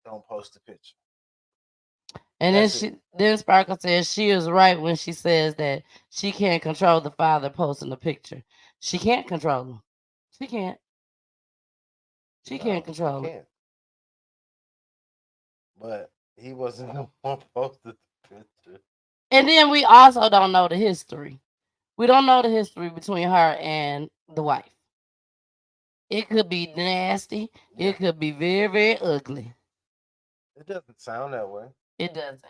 don't post the picture.
And then Sparkle says she is right when she says that she can't control the father posting the picture. She can't control him. She can't. She can't control him.
But he wasn't the one posted the picture.
And then we also don't know the history. We don't know the history between her and the wife. It could be nasty. Yeah. It could be very, very ugly.
It doesn't sound that way.
It doesn't.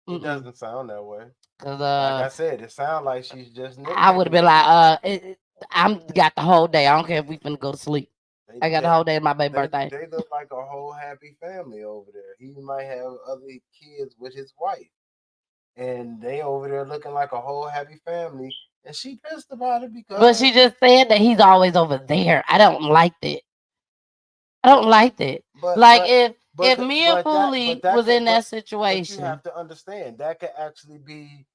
It doesn't sound that way.
Cause
like I said, it sounds like she's just.
I would have been like, I'm got the whole day. I don't care if we finna go to sleep. I got the whole day of my baby birthday.
They look like a whole happy family over there. He might have other kids with his wife, and they over there looking like a whole happy family. And she pissed about it because.
But she just said that he's always over there. I don't like that. I don't like that. If Mia Pooley was in that situation,
you have to understand that could actually be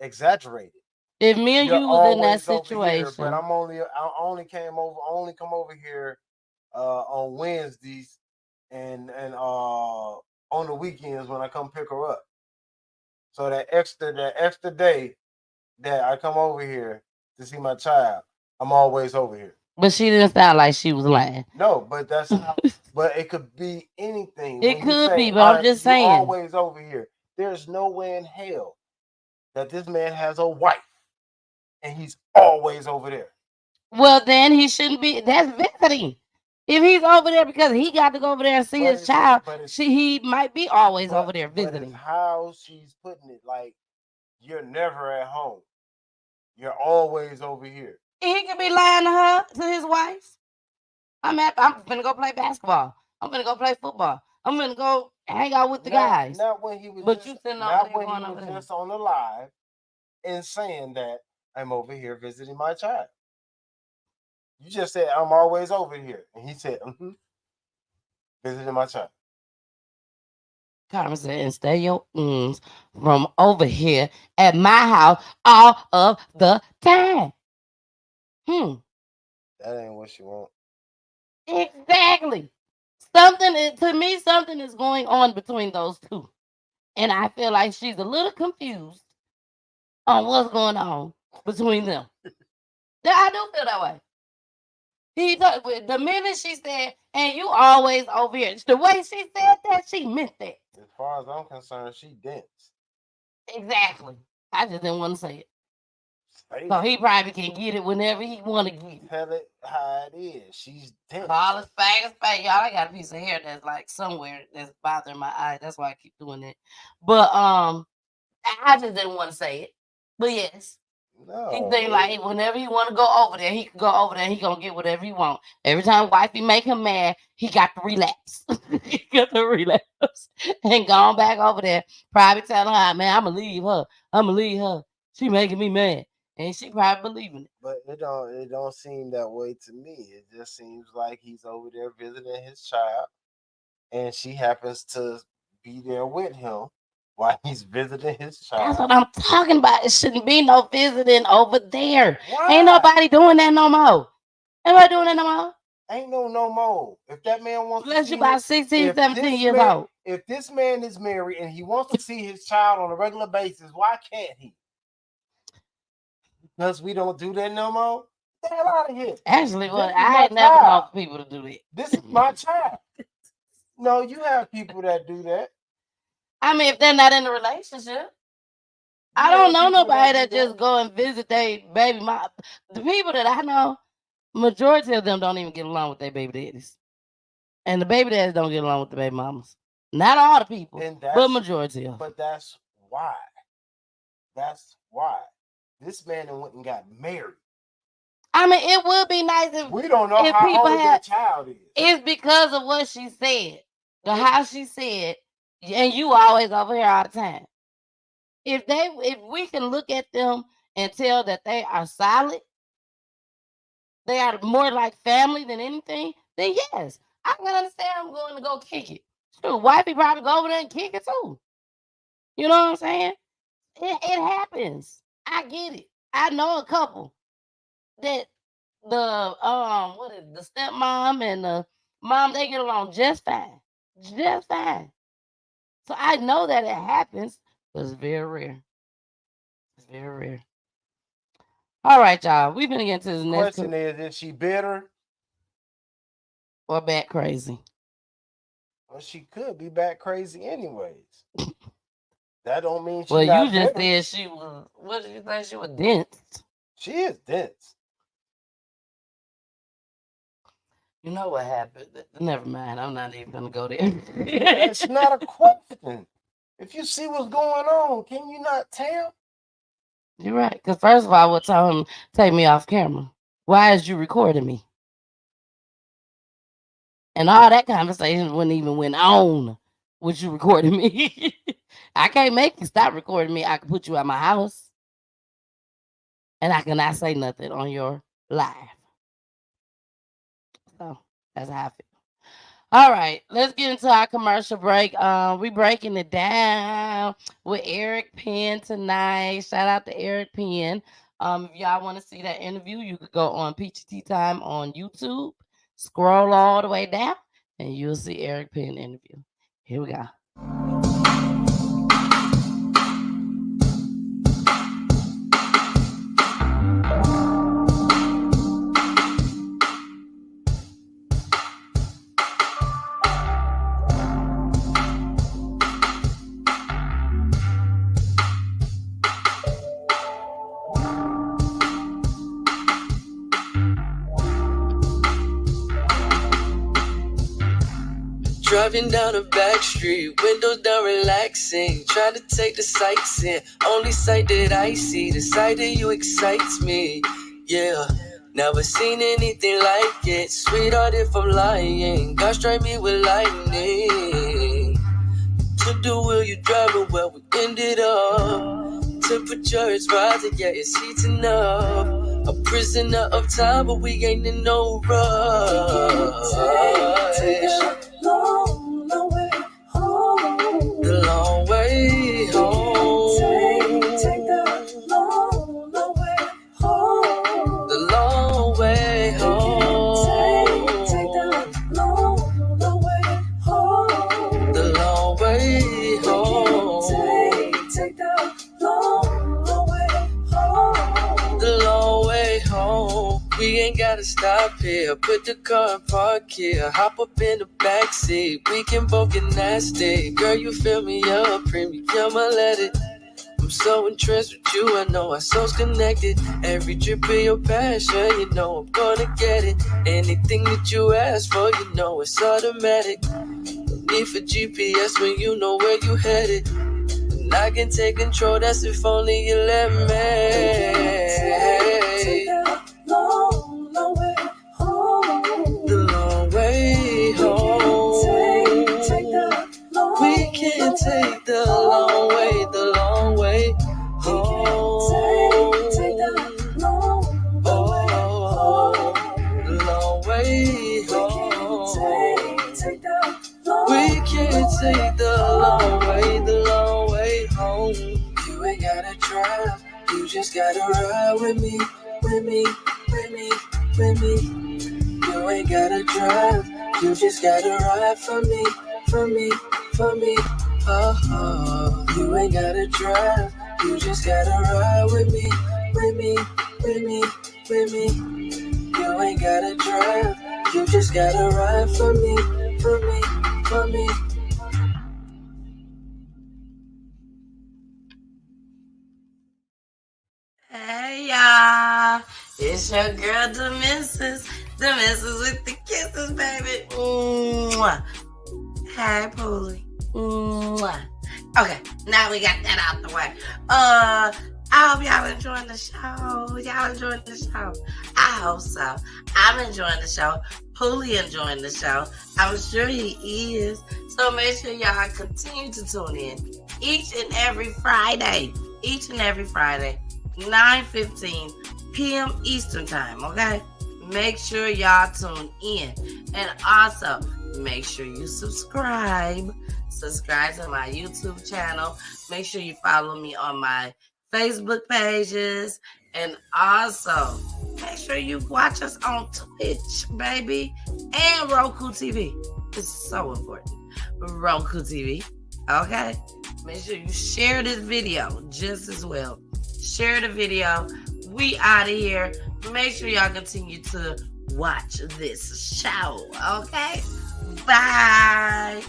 exaggerated.
If me and you was in that situation,
but I only come over here on Wednesdays and on the weekends when I come pick her up. So that extra day that I come over here to see my child, I'm always over here.
But she didn't sound like she was lying.
No, but that's how. But it could be anything.
It could be, but I'm just saying.
Always over here. There's no way in hell that this man has a wife and he's always over there.
Well, then he shouldn't be. That's visiting. If he's over there because he got to go over there and see his child, he might be always over there visiting.
But how she's putting it, like, you're never at home. You're always over here.
He could be lying to her, to his wife. I'm gonna go play basketball. I'm gonna go play football. I'm gonna go hang out with the guys.
Not when he was.
But you sitting over there going over there.
Just on the live and saying that I'm over here visiting my child. You just said I'm always over here, and he said, visiting my child.
Carmen said, and stay your from over here at my house all of the time.
That ain't what she want.
Exactly. Something is going on between those two. And I feel like she's a little confused on what's going on between them. I do feel that way. The minute she said, and you always over here, the way she said that, she meant that.
As far as I'm concerned, she dense.
Exactly. I just didn't want to say it. So he probably can get it whenever he want to get it.
Tell it how it is. She's dense.
Call it spag. Y'all, I got a piece of hair that's like somewhere that's bothering my eye. That's why I keep doing it. But I just didn't want to say it. But yes.
No.
He think like whenever he want to go over there, he can go over there and he gonna get whatever he want. Every time wifey make him mad, he got the relapse. He got the relapse. And gone back over there, probably telling her, man, I'ma leave her. She making me mad. And she probably believing it.
But it don't seem that way to me. It just seems like he's over there visiting his child, and she happens to be there with him while he's visiting his child.
That's what I'm talking about. It shouldn't be no visiting over there.
Why?
Ain't nobody doing that no more. Ain't
no more. If that man wants
unless
to
you're about 16, 17 years old.
If this man is married and he wants to see his child on a regular basis, why can't he? because we don't do that no more. Get the hell out of here.
Actually, well,
This is
I
my
ain't never known
child.
people to do that.
This is my child. No, you have people that do that.
I mean, if they're not in a relationship. I don't know nobody that just go and visit their baby mom. The people that I know, majority of them don't even get along with their baby daddies. And the baby daddies don't get along with the baby mamas. Not all the people, but majority of them.
But that's why. That's why. This man went and got married.
I mean, it would be nice if
we don't know how old that child is.
It's because of what she said, how she said, and you always over here all the time. If we can look at them and tell that they are solid, they are more like family than anything, then yes, I can understand I'm going to go kick it. Shoot, wifey probably go over there and kick it too. You know what I'm saying? It happens. I get it. I know a couple that the stepmom and the mom, they get along just fine. Just fine. So I know that it happens, but it's very rare. It's very rare. All right, y'all. We're going to get into the next
question. Is she bitter?
Or bat crazy?
Well, she could be bat crazy anyways. That don't mean she
well,
not
you just
bitter.
said she was, what did you say? She was dense.
She is dense.
You know what happened? Never mind. I'm not even going to go there.
It's not a question. If you see what's going on, can you not tell?
You're right. Because first of all, I would tell him, take me off camera. Why is you recording me? And all that conversation wouldn't even went on with you recording me. I can't make you stop recording me. I can put you at my house. And I cannot say nothing on your live. So that's how I feel. All right, let's get into our commercial break. We breaking it down with Eric Penn tonight. Shout out to Eric Penn. If y'all want to see that interview, you could go on PGT Time on YouTube. Scroll all the way down, and you'll see Eric Penn interview. Here we go.
Driving down a back street, windows down relaxing, trying to take the sights in. Only sight that I see, the sight of you excites me. Yeah, never seen anything like it. Sweetheart, if I'm lying, God strike me with lightning. To the wheel, you driving where we ended up. Temperature is rising, yeah, it's heating up. A prisoner of time, but we ain't in no rush.
Take that long, long way home.
The long way home.
Take that long, long way home.
The long way home.
Take that long, long way home.
The long way home.
Take that long, long way home.
The long way home. We ain't gotta stop here. Put the car in park here. Hop up in the backseat. We can both get nasty. Girl, you fill me up, premium, I let it. I'm so entranced with you, I know our souls connected. Every drip of your passion, you know I'm gonna get it. Anything that you ask for, you know it's automatic. No need for GPS when you know where you headed. And I can take control, that's if only you let me.
Take that long, long way home.
The long way home.
Take that long,
we can take the long way home.
Take that long,
the long way home.
Take that long.
We can take the long way home. You ain't gotta drive, you just gotta ride with me, with me, with me, with me. You ain't gotta drive, you just gotta ride for me, for me, for me. Oh, you ain't gotta drive, you just gotta ride with me, with me, with me, with me. You ain't gotta drive, you just gotta ride for me, for me, for me.
Hey y'all, it's your girl the missus with the kisses, baby. Mwah. Hey Poolie. Mwah. Okay, now we got that out the way. I hope y'all enjoying the show. Y'all enjoying the show? I hope so. I'm enjoying the show. Poolie enjoying the show. I'm sure he is. So make sure y'all continue to tune in each and every Friday. 9:15 p.m. Eastern Time, okay? Make sure y'all tune in. And also, make sure you subscribe. Subscribe to my YouTube channel. Make sure you follow me on my Facebook pages. And also, make sure you watch us on Twitch, baby. And Roku TV. It's so important. Roku TV, okay? Make sure you share this video just as well. Share the video. We out of here. Make sure y'all continue to watch this show. Okay? Bye.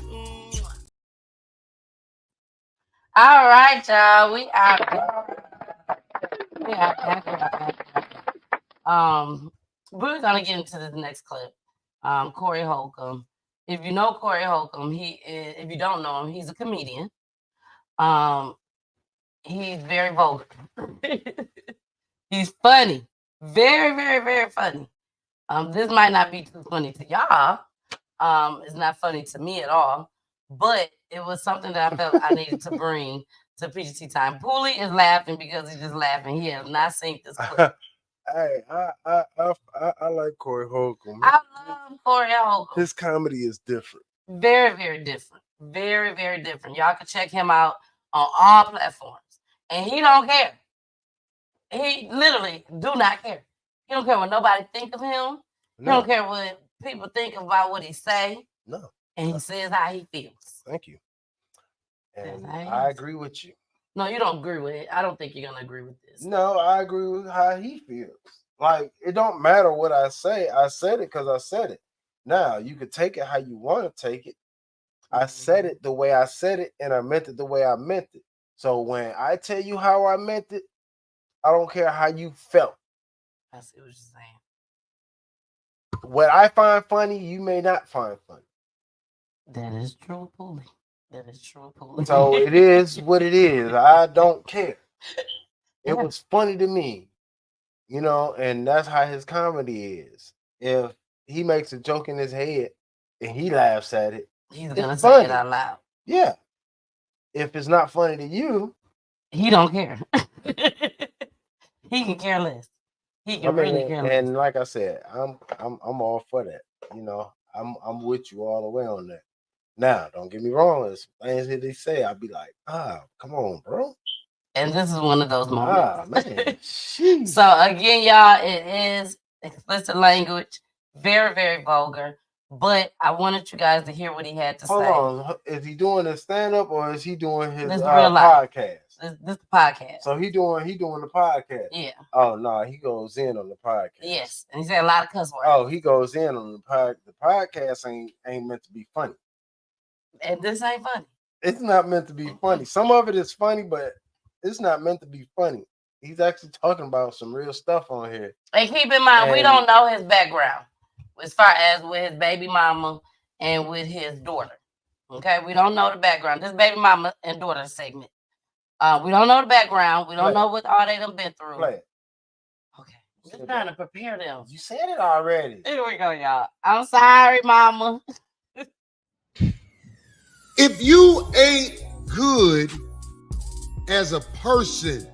All right, y'all. We out. We're gonna get into the next clip. Corey Holcomb. If you know Corey Holcomb, if you don't know him, he's a comedian. He's very vulgar. He's funny. Very, very, very funny. This might not be too funny to y'all. It's not funny to me at all. But it was something that I felt I needed to bring to PGT Time. Poolie is laughing because he's just laughing. He has not seen this clip.
Hey, I like Corey Holcomb.
I love Corey Holcomb.
His comedy is different.
Very, very different. Very, very different. Y'all can check him out on all platforms. And he don't care. He literally do not care. He don't care what nobody think of him. No. He don't care what people think about what he say.
No.
And he says how he feels.
Thank you. And I agree with you.
No, you don't agree with it. I don't think you're gonna agree with this.
No, I agree with how he feels. Like, it don't matter what I say. I said it because I said it. Now, you can take it how you want to take it. I said it the way I said it, and I meant it the way I meant it. So when I tell you how I meant it, I don't care how you felt.
I see what you're saying.
What I find funny, you may not find funny.
That is true, Poolie. That is true, Poolie.
So it is what it is. I don't care. It was funny to me, you know, and that's how his comedy is. If he makes a joke in his head and he laughs at it,
he's gonna say it out loud.
Yeah. If it's not funny to you,
he don't care. He can care less. He can really care less.
And like I said, I'm all for that. You know, I'm with you all the way on that. Now, don't get me wrong. There's things that they say, I'll be like, come on, bro.
And this is one of those moments.
Man.
So again, y'all, it is explicit language, very, very vulgar. But I wanted you guys to hear what he had to say.
Hold on. Is he doing a stand-up or is he doing his
podcast? This is the podcast.
So he doing the podcast.
Yeah.
Oh no, he goes in on the podcast.
Yes. And he said a lot of cuss words.
Oh, he goes in on the podcast. The podcast ain't meant to be funny.
And this ain't funny.
It's not meant to be funny. Some of it is funny, but it's not meant to be funny. He's actually talking about some real stuff on here.
And keep in mind, we don't know his background as far as with his baby mama and with his daughter. Okay, we don't know the background. This baby mama and daughter segment. We don't know the background. We don't know what all they done been through.
Play.
Okay, I'm just trying to prepare them.
You said it already.
Here we go, y'all. I'm sorry, mama.
If you ain't good as a person,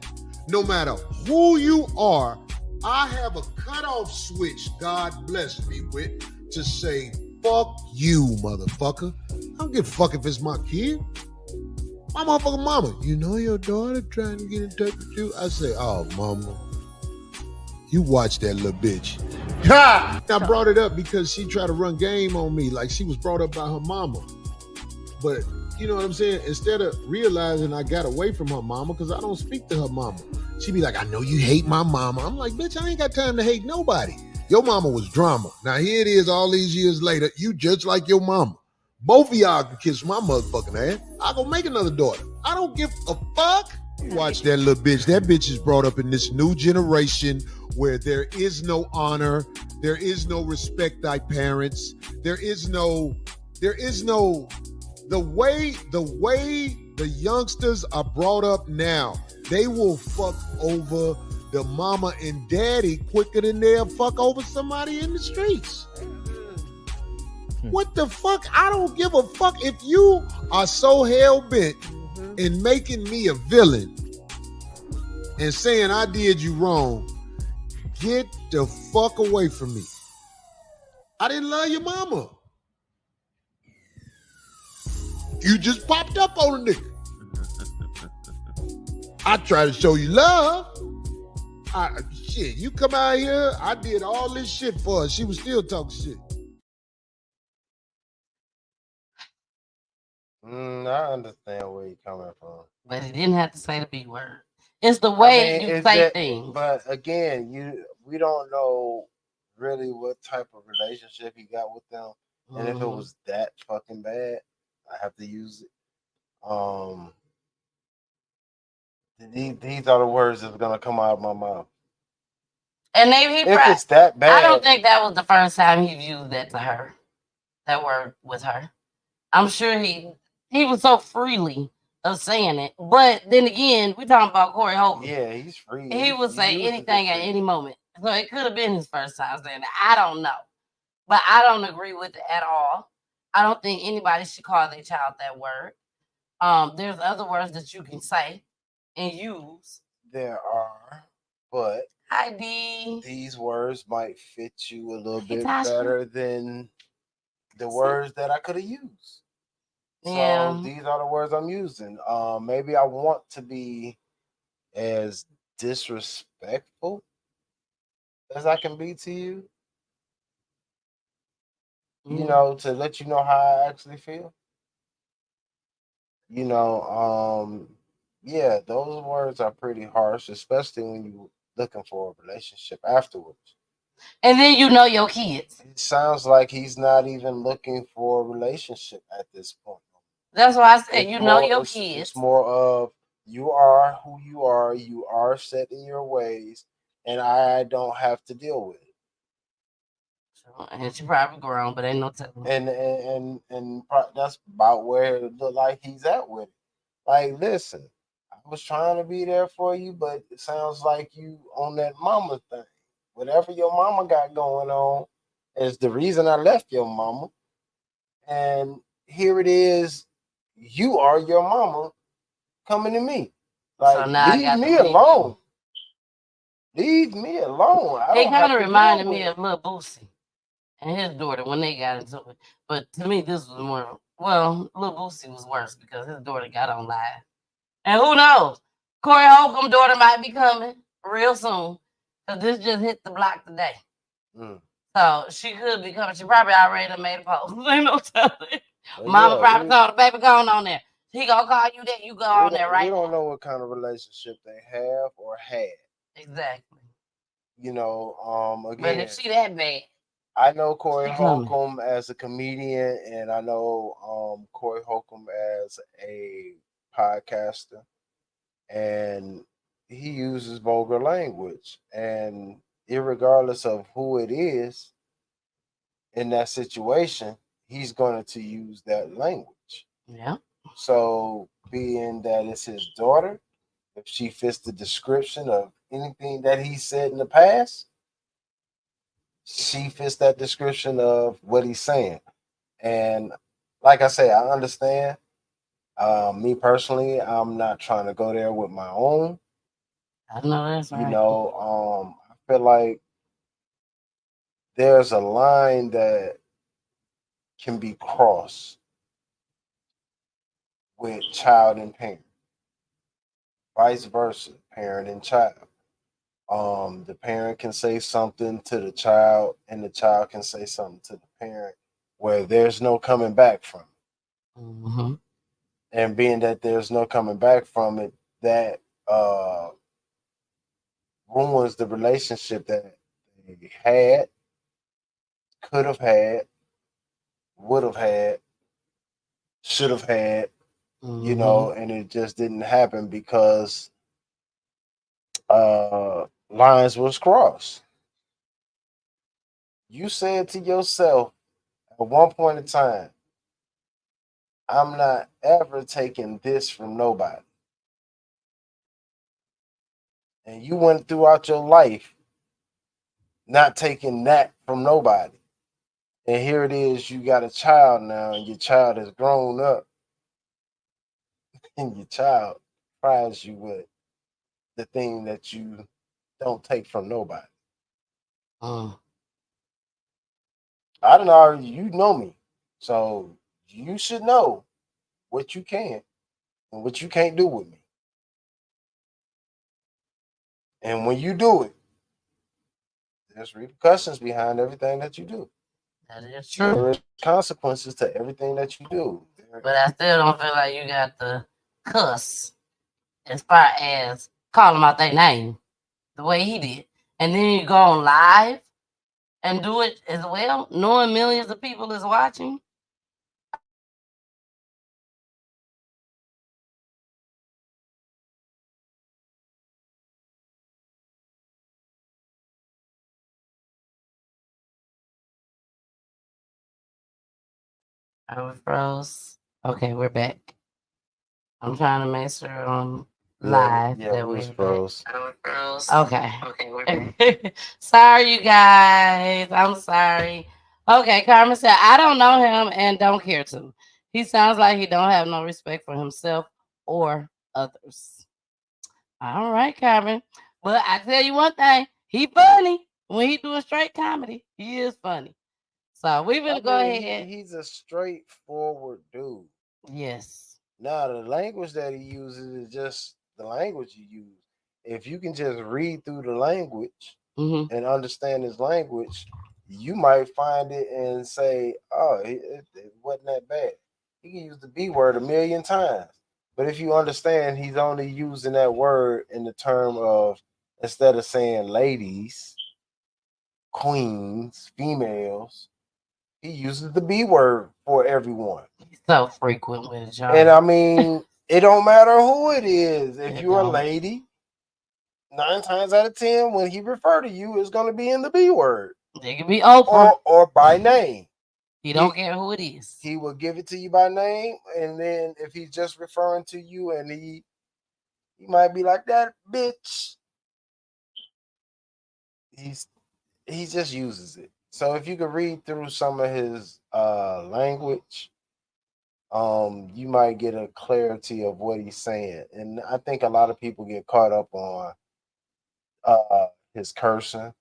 no matter who you are, I have a cutoff switch God blessed me with to say, fuck you, motherfucker. I don't give a fuck if it's my kid. My motherfucking mama, you know your daughter trying to get in touch with you? I say, oh, mama, you watch that little bitch. Ha! I brought it up because she tried to run game on me like she was brought up by her mama. But you know what I'm saying? Instead of realizing I got away from her mama because I don't speak to her mama. She be like, I know you hate my mama. I'm like, bitch, I ain't got time to hate nobody. Your mama was drama. Now here it is all these years later. You just like your mama. Both of y'all can kiss my motherfucking ass. I'll go make another daughter. I don't give a fuck. Watch that little bitch. That bitch is brought up in this new generation where there is no honor. There is no respect thy parents. There is no, the way the youngsters are brought up now, they will fuck over the mama and daddy quicker than they'll fuck over somebody in the streets. What the fuck? I don't give a fuck if you are so hell-bent in making me a villain and saying I did you wrong. Get the fuck away from me. I didn't love your mama. You just popped up on a nigga. I try to show you love. Shit, you come out here, I did all this shit for her. She was still talking shit.
I understand where you're coming from.
But he didn't have to say the B word. It's the way you say things.
But again, we don't know really what type of relationship he got with them. And if it was that fucking bad, I have to use it. These are the words that's gonna come out of my mouth.
And maybe
if it's that bad,
I don't think that was the first time he used that to her. That word with her. I'm sure he was so freely of saying it. But then again, we talking about Corey Holcomb.
Yeah, he's free.
He would say anything at any moment. So it could have been his first time saying that. I don't know. But I don't agree with it at all. I don't think anybody should call their child that word. There's other words that you can say and use.
There are, but
Hi, D.
These words might fit you a little bit better than the words that I could have used.
Yeah.
So these are the words I'm using. Maybe I want to be as disrespectful as I can be to you. You know, to let you know how I actually feel. You know, yeah, those words are pretty harsh, especially when you're looking for a relationship afterwards.
And then you know your kids.
It sounds like he's not even looking for a relationship at this point.
That's why I said you know your kids.
It's more of you are who you are set in your ways, and I don't have to deal with it.
And she probably grown, but ain't no telling.
And that's about where it look like he's at with it. Like, listen, I was trying to be there for you, but it sounds like you on that mama thing. Whatever your mama got going on is the reason I left your mama. And here it is, you are your mama coming to me. Like,
so
leave me alone. Leave me alone.
They kind of reminded me of Lil Boosie and his daughter when they got into it. But to me, this was more, well, Lil Boosie was worse because his daughter got on live. And who knows? Corey Holcomb's daughter might be coming real soon. Because this just hit the block today. So she could be coming. She probably already done made a post. Ain't no telling. Mama probably told the baby going on there. He gonna call you that, you go on there right now.
We don't know what kind of relationship they have or had.
Exactly.
You know, again.
But if she that bad.
I know Corey Holcomb as a comedian, and I know Corey Holcomb as a podcaster, and he uses vulgar language. And irregardless of who it is in that situation, he's going to use that language.
Yeah.
So, being that it's his daughter, if she fits the description of anything that he said in the past, she fits that description of what he's saying. And like I say, I understand. Me personally, I'm not trying to go there with my own.
I know that's right.
You know, I feel like there's a line that can be crossed with child and parent. Vice versa, parent and child. The parent can say something to the child, and the child can say something to the parent where there's no coming back from it.
Mm-hmm.
And being that there's no coming back from it, that ruins the relationship that they had, could have had, would have had, should have had, you know, and it just didn't happen because lines was crossed. You said to yourself at one point in time, I'm not ever taking this from nobody. And you went throughout your life not taking that from nobody. And here it is, you got a child now, and your child has grown up, and your child tries you with the thing that you don't take from nobody. I don't know, you know me. So you should know what you can and what you can't do with me. And when you do it, there's repercussions behind everything that you do.
That is true.
There is consequences to everything that you do.
But I still don't feel like you got the cuss as far as call them out their name the way he did. And then you go on live and do it as well, knowing millions of people is watching. I was froze. Okay, we're back. I'm trying to make sure on live that
we was
we're
froze.
back. Okay. Okay, we're back. Sorry, you guys. I'm sorry. Okay, Carmen said, I don't know him and don't care to. He sounds like he don't have no respect for himself or others. All right, Carmen. Well, I tell you one thing. He funny. When he doing straight comedy, he is funny. So we're gonna go ahead.
He's a straightforward dude.
Yes.
Now the language that he uses is just the language you use. If you can just read through the language and understand his language, you might find it and say, "Oh, it wasn't that bad." He can use the B word 1,000,000 times, but if you understand, he's only using that word in the term of, instead of saying ladies, queens, females, he uses the B word for everyone.
He's so frequent with it, y'all.
And I mean, it don't matter who it is. If you're a lady, 9 times out of 10, when he refer to you, it's going to be in the B word.
It can be Oprah
or by name.
He don't care who it is.
He will give it to you by name, and then if he's just referring to you, and he might be like, that bitch. He just uses it. So if you could read through some of his language, you might get a clarity of what he's saying. And I think a lot of people get caught up on his cursing,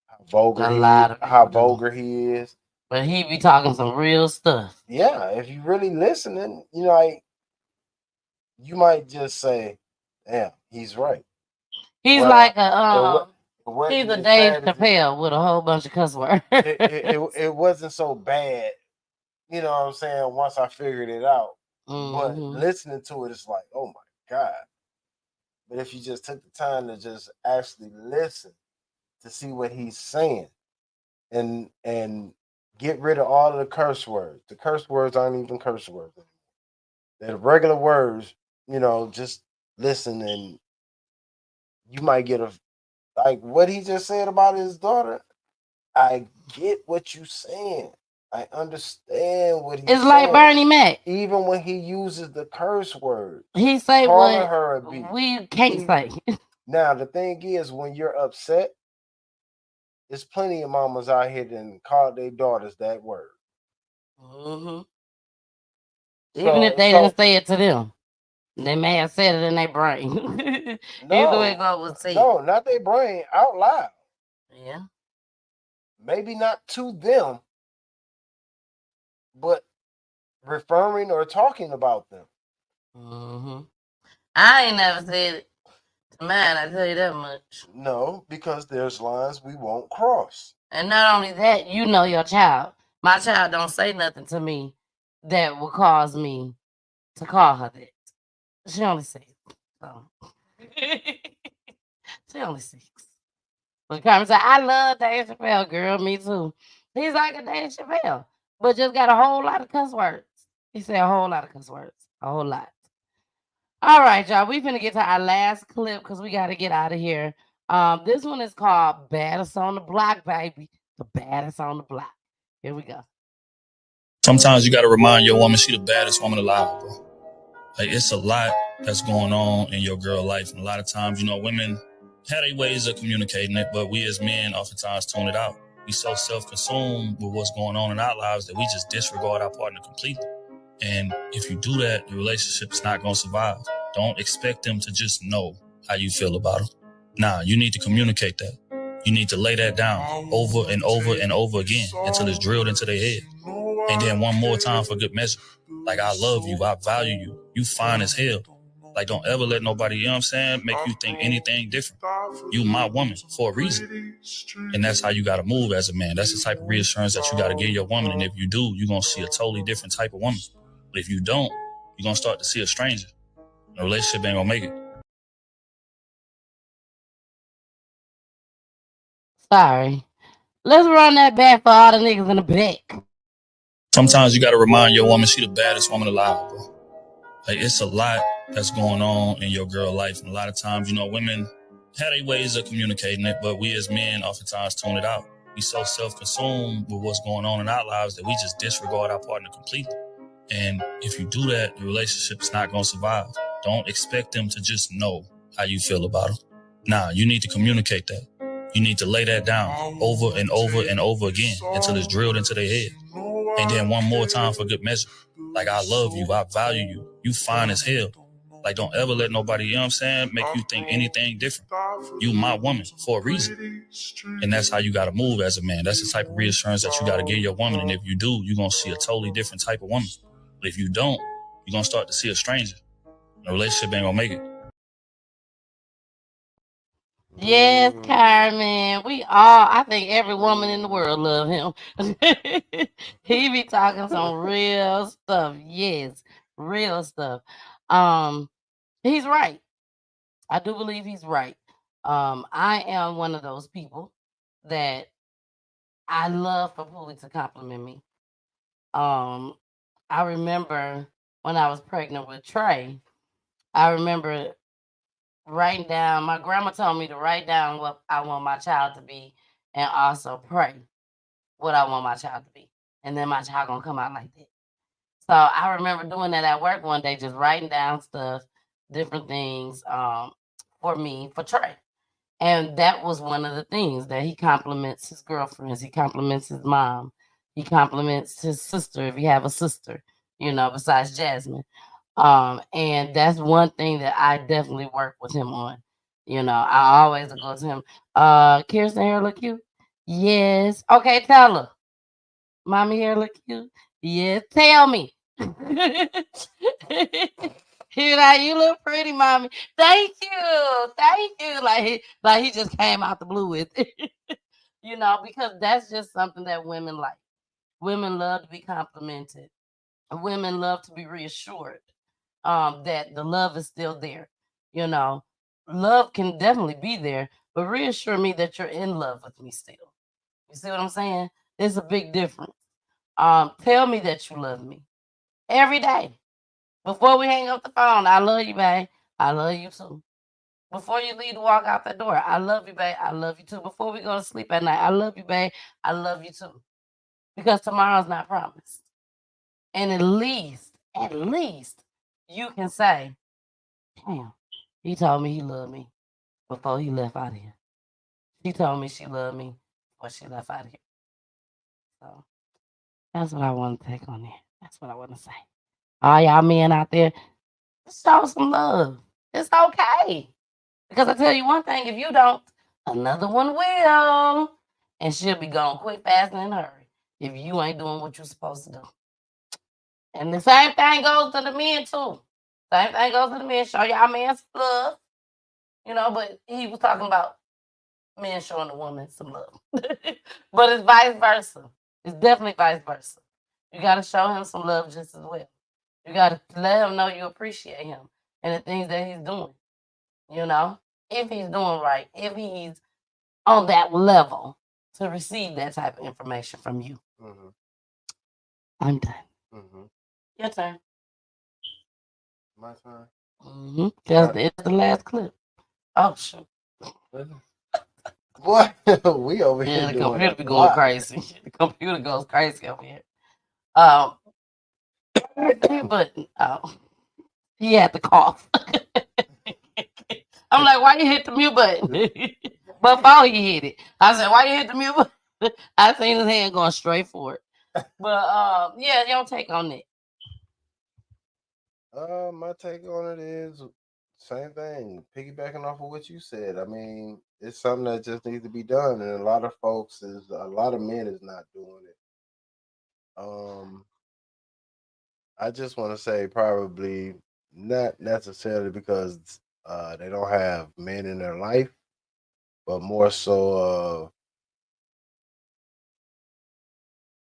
how vulgar he is.
But he be talking some real stuff.
Yeah, if you really listening, you know, like, you might just say, "Damn, he's right."
He's like a he's a Dave Chappelle with a whole bunch of cuss words.
It wasn't so bad, you know what I'm saying, once I figured it out. But listening to it, it's like, oh my God. But if you just took the time to just actually listen to see what he's saying and get rid of all of the curse words. The curse words aren't even curse words anymore. They're regular words, you know, just listen and you might get like what he just said about his daughter. I get what you're saying. I understand what he's saying.
It's like Bernie Mac.
Even when he uses the curse word,
he say
calling
what
her a B.
we can't say.
Now the thing is, when you're upset, there's plenty of mamas out here that call their daughters that word.
Even if they didn't say it to them, they may have said it in their brain. Either way, God will say.
No, not their brain, out loud.
Yeah.
Maybe not to them, but referring or talking about them.
I ain't never said it to mine, I tell you that much.
No, because there's lines we won't cross.
And not only that, you know your child. My child don't say nothing to me that will cause me to call her that. She only 6. So. She only 6. But Carmen said, I love Dave Chappelle, girl. Me too. He's like a Dave Chappelle, but just got a whole lot of cuss words. He said a whole lot of cuss words. A whole lot. All right, y'all. We finna get to our last clip because we got to get out of here. This one is called Baddest on the Block, baby. The baddest on the block. Here we go.
Sometimes you got to remind your woman she the baddest woman alive, bro. Like, it's a lot that's going on in your girl life. And a lot of times, you know, women have their ways of communicating it, but we as men oftentimes tune it out. We so self-consumed with what's going on in our lives that we just disregard our partner completely. And if you do that, the relationship is not going to survive. Don't expect them to just know how you feel about them. Nah, you need to communicate that. You need to lay that down over and over and over again until it's drilled into their head. And then one more time for good measure. Like, I love you. I value you. You fine as hell. Like, don't ever let nobody, you know what I'm saying, make you think anything different. You my woman for a reason. And that's how you got to move as a man. That's the type of reassurance that you got to give your woman. And if you do, you're going to see a totally different type of woman. But if you don't, you're going to start to see a stranger. The relationship ain't going to make it.
Sorry. Let's run that back for all the niggas in the back.
Sometimes you got to remind your woman she the baddest woman alive, bro. Like, it's a lot that's going on in your girl life. And a lot of times, you know, women have their ways of communicating it, but we as men oftentimes tune it out. We so self-consumed with what's going on in our lives that we just disregard our partner completely. And if you do that, the relationship is not going to survive. Don't expect them to just know how you feel about them. Nah, you need to communicate that. You need to lay that down over and over and over again until it's drilled into their head. And then one more time for good measure. Like, I love you. I value you. You fine as hell. Like, don't ever let nobody, you know what I'm saying, make you think anything different. You my woman for a reason. And that's how you got to move as a man. That's the type of reassurance that you got to give your woman. And if you do, you're going to see a totally different type of woman. But if you don't, you're going to start to see a stranger. The relationship ain't going to make it.
Yes, Carmen. I think every woman in the world love him. He be talking some real stuff. Yes, real stuff. He's right. I do believe he's right. I am one of those people that I love for Poolie to compliment me. I remember when I was pregnant with Trey, I remember writing down, my grandma told me to write down what I want my child to be and also pray what I want my child to be. And then my child gonna come out like that. So I remember doing that at work one day, just writing down stuff, different things for me, for Trey. And that was one of the things that he compliments his girlfriends. He compliments his mom. He compliments his sister, if you have a sister, you know, besides Jasmine. And that's one thing that I definitely work with him on. You know, I always go to him. Kirsten hair look cute? Yes. Okay, tell her. Mommy hair look cute? Yes. Tell me. You know, you look pretty, mommy. Thank you. Thank you. Like he just came out the blue with it. You know, because that's just something that women like. Women love to be complimented. Women love to be reassured that the love is still there. You know, love can definitely be there, but reassure me that you're in love with me still. You see what I'm saying? It's a big difference. Tell me that you love me every day. Before we hang up the phone, I love you, babe. I love you too. Before you leave to walk out the door, I love you, babe. I love you too. Before we go to sleep at night, I love you, babe. I love you too. Because tomorrow's not promised. And at least, you can say, damn, he told me he loved me before he left out of here. She told me she loved me before she left out of here. So that's what I want to take on there. That's what I want to say. All y'all men out there, show some love. It's okay. Because I tell you one thing, if you don't, another one will. And she'll be gone quick, fast, and in a hurry if you ain't doing what you're supposed to do. And the same thing goes to the men, too. Same thing goes to the men. Show y'all men some love. You know, but he was talking about men showing the woman some love. But it's vice versa. It's definitely vice versa. You got to show him some love just as well. You got to let him know you appreciate him and the things that he's doing. You know, if he's doing right, if he's on that level to receive that type of information from you.
Mm-hmm.
I'm done.
Mm-hmm.
Your turn.
My turn.
Mm-hmm. It's the last clip. Oh shoot.
What? We over
Yeah,
here
the
doing
computer
a
be going
lot.
crazy. The computer goes crazy over here. But he had to cough. I'm like, why you hit the mute button? Before he hit it, I said, why you hit the mute button? I seen his hand going straight for it. But yeah, your take on it.
My take on it is same thing. Piggybacking off of what you said. I mean, it's something that just needs to be done, and a lot of men is not doing it. I just want to say probably not necessarily because they don't have men in their life, but more so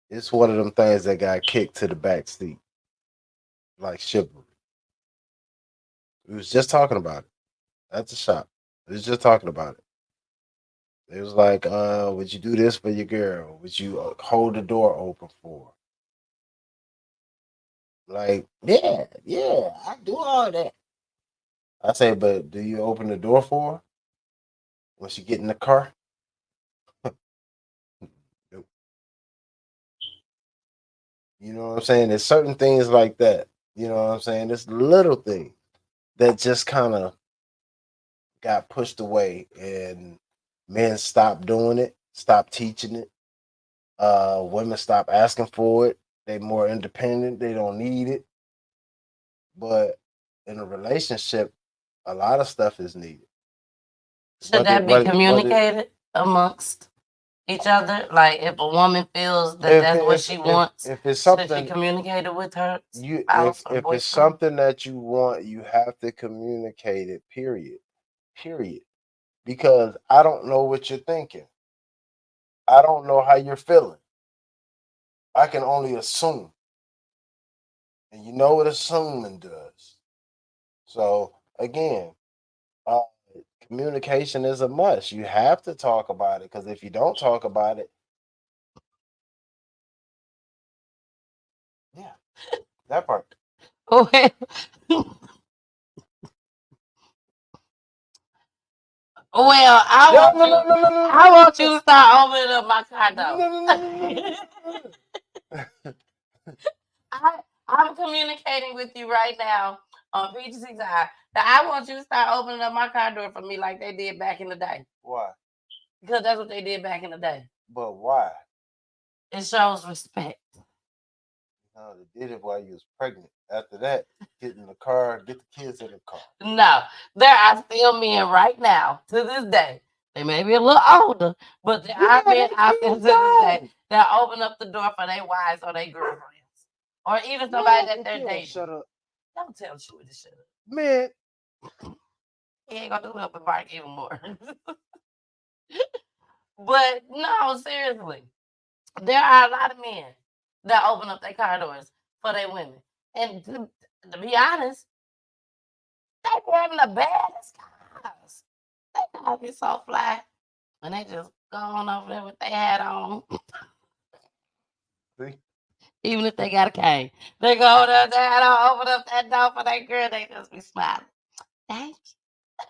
it's one of them things that got kicked to the back seat, like chivalry. We was just talking about it at the shop. We was just talking about it. It was like, would you do this for your girl? Would you hold the door open for her? Like, yeah, I do all that. I say, but do you open the door for her when she get in the car? Nope. You know what I'm saying? There's certain things like that. You know what I'm saying? This little thing that just kind of got pushed away, and men stopped doing it, stopped teaching it. Women stop asking for it. They more independent. They don't need it. But in a relationship, a lot of stuff is needed.
Should that be communicated amongst each other? Like, if a woman feels that that's what she wants,
if it's something,
should she communicate it with her
if
boyfriend?
it's something that you want, you have to communicate it. Period. Because I don't know what you're thinking. I don't know how you're feeling. I can only assume, and you know what assuming does. So again, communication is a must. You have to talk about it, because if you don't talk about it, yeah, that part.
Well, I want you to start opening up my condo. I'm communicating with you right now on PGC's Eye that I want you to start opening up my car door for me like they did back in the day.
Why?
Because that's what they did back in the day.
But why?
It shows respect.
No, they did it while you was pregnant. After that, get in the car, get the kids in the car.
No, there are still men right now, to this day. They may be a little older, but there are men out there to this day that open up the door for their wives or their girlfriends. Or even somebody that they're dating.
Shut up.
Don't tell Chewy to shut up.
Man.
He ain't gonna do nothing but bark even more. But no, seriously. There are a lot of men that open up their car doors for their women. And to be honest, they be having the baddest cars. They cars be so fly. And they just go on over there with their hat on.
See?
Even if they got a cane. They go over there, they hat on, open up that door for their girl, they just be smiling. Thank you.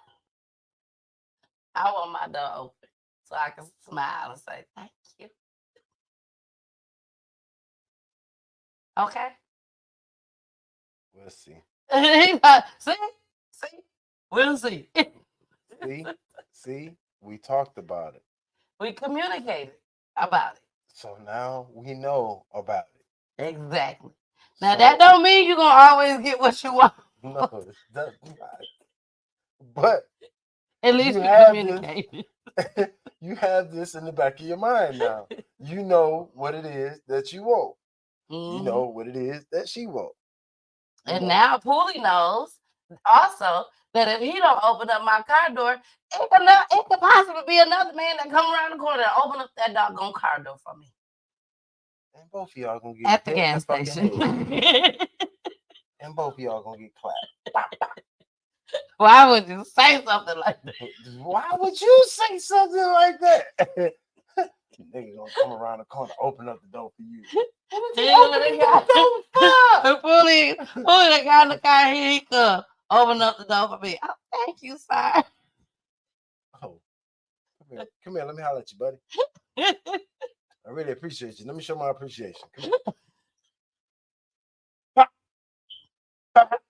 I want my door open so I can smile and say thank you. Okay.
We'll see.
See? We'll see.
See? We talked about it.
We communicated about it.
So now we know about it.
Exactly. Now that don't mean you're gonna always get what you want.
No, it does not. But
at least you communicate.
You have this in the back of your mind now. You know what it is that you want. Mm-hmm. You know what it is that she wants.
And now Poolie knows also that if he don't open up my car door, it could possibly be another man that come around the corner and open up that doggone car door for me.
And both of y'all gonna get
at the gas station.
And both of y'all gonna get clapped.
Why would you say something like that?
Why would you say something like that? Nigga gonna come around the corner, open up the door for you.
Poolie the guy in the car, here he come. Open up the door for me. Oh, thank you, sir.
Oh, come here. Let me holler at you, buddy. I really appreciate you. Let me show my appreciation. Come here.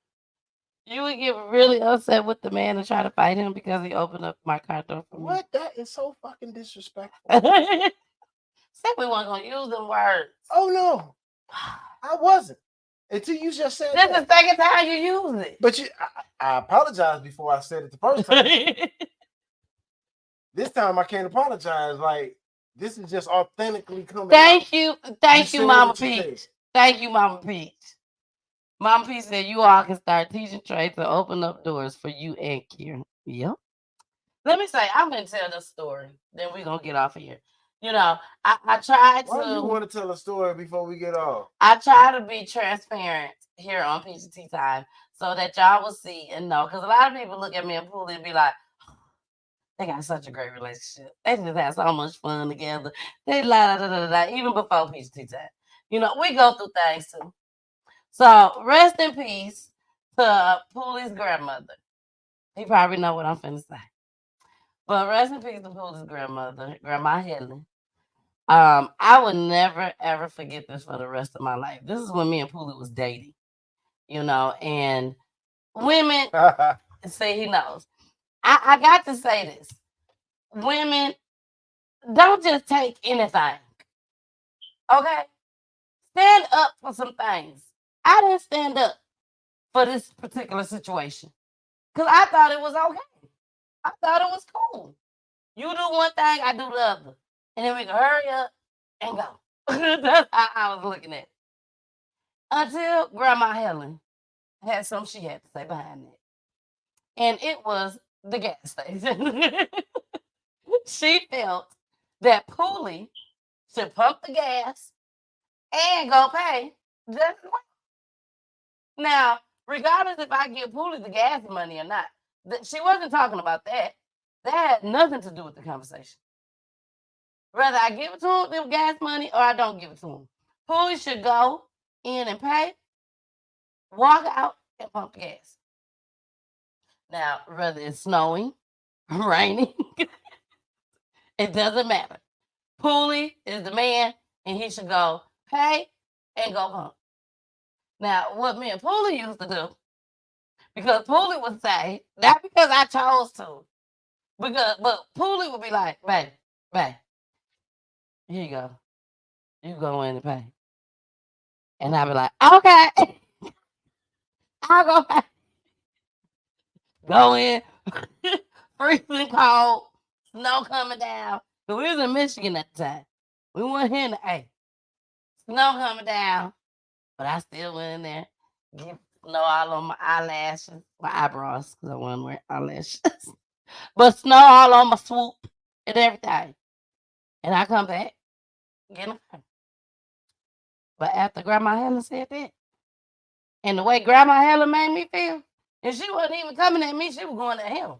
You would get really upset with the man and try to fight him because he opened up my car door for me.
What? That is so fucking disrespectful.
Said we weren't gonna use them words.
Oh no, I wasn't. Until you just said
this
that.
is the second time you use it.
But I apologized before I said it the first time. This time I can't apologize. Like, this is just authentically coming.
Thank you, Mama Peach. Thank you, Mama Peach. Mama Peach said you all can start teaching trades and open up doors for you and Kieran. Yep. Let me say, I'm gonna tell the story. Then we're gonna get off of here. You know, I tried to.
Why do you want to tell a story before we get off?
I try to be transparent here on PGT Time so that y'all will see and know. Because a lot of people look at me and Poolie and be like, oh, they got such a great relationship. They just have so much fun together. They even before PGT Time. You know, we go through things too. So rest in peace to Poolie's grandmother. He probably know what I'm finna say. But rest in peace to Poolie's grandmother, Grandma Helen. I would never ever forget this for the rest of my life. This is when me and Poolie was dating, you know, and women say he knows. I got to say this. Women, don't just take anything. Okay? Stand up for some things. I didn't stand up for this particular situation. Because I thought it was okay. I thought it was cool. You do one thing, I do the other. And then we can hurry up and go. That's how I was looking at it. Until Grandma Helen had something she had to say behind it. And it was the gas station. She felt that Poolie should pump the gas and go pay just as well. Now, regardless if I give Poolie the gas money or not, she wasn't talking about that. That had nothing to do with the conversation. Whether I give it to him, the gas money, or I don't give it to him. Poolie should go in and pay, walk out, and pump the gas. Now, whether it's snowing, raining, it doesn't matter. Poolie is the man, and he should go pay and go pump. Now, what me and Poolie used to do, because Poolie would say, not because I chose to, but Poolie would be like, babe, here you go. You go in and pay. And I'd be like, okay. I'll go pay. Go in. Freezing cold. Snow coming down. But we was in Michigan at the time. We weren't here in the A. Snow coming down. But I still went in there. Get snow all on my eyelashes. My eyebrows. Because I wasn't wearing eyelashes. But snow all on my swoop. And everything. And I come back. Get in the car. But after Grandma Helen said that, and the way Grandma Helen made me feel, and she wasn't even coming at me, she was going at him.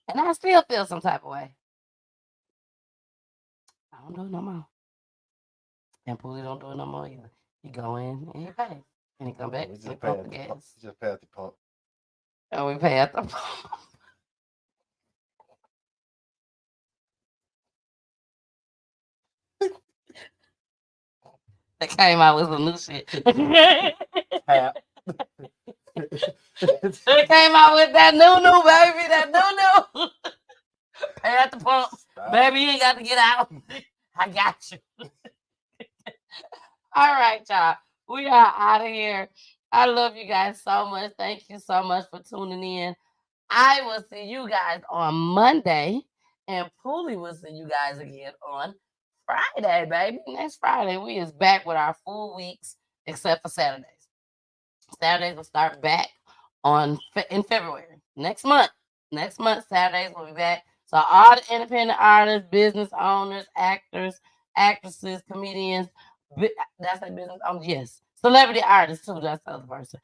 And I still feel some type of way. I don't do it no more. And Poolie don't do it no more either. He go in and he pay. And he come back and he pump the gas.
Just pay at the pump.
And we pay at the pump. They came out with some new shit. They came out with that new, baby. That new. Pay at the pump. Stop. Baby, you ain't got to get out. I got you. All right, y'all. We are out of here. I love you guys so much. Thank you so much for tuning in. I will see you guys on Monday. And Poolie will see you guys again on Friday, baby. Next Friday, we is back with our full weeks, except for Saturdays. Saturdays will start back in February. Next month, Saturdays will be back. So all the independent artists, business owners, actors, actresses, comedians, that's a business. Yes, celebrity artists too. That's the other person.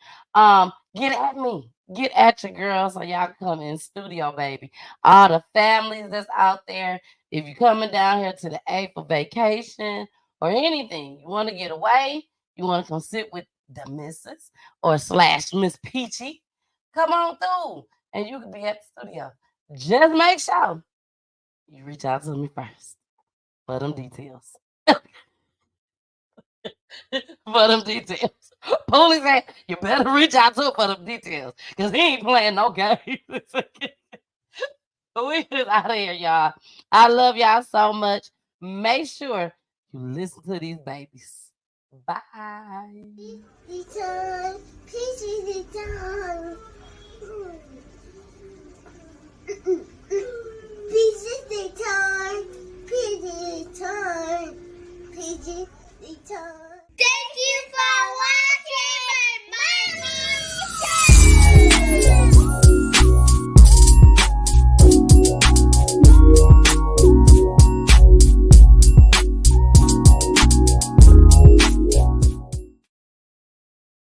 Get at me. Get at your girls so y'all can come in studio, baby. All the families that's out there, if you're coming down here to the A for vacation or anything, you want to get away, you want to come sit with the missus or / Miss Peachy, come on through and you can be at the studio. Just make sure you reach out to me first for them details. For them details. Police said, you better reach out to him for them details because he ain't playing no games. We is out of here, y'all. I love y'all so much. Make sure you listen to these babies. Bye.
Return, please return. Please return. Please return. Please return.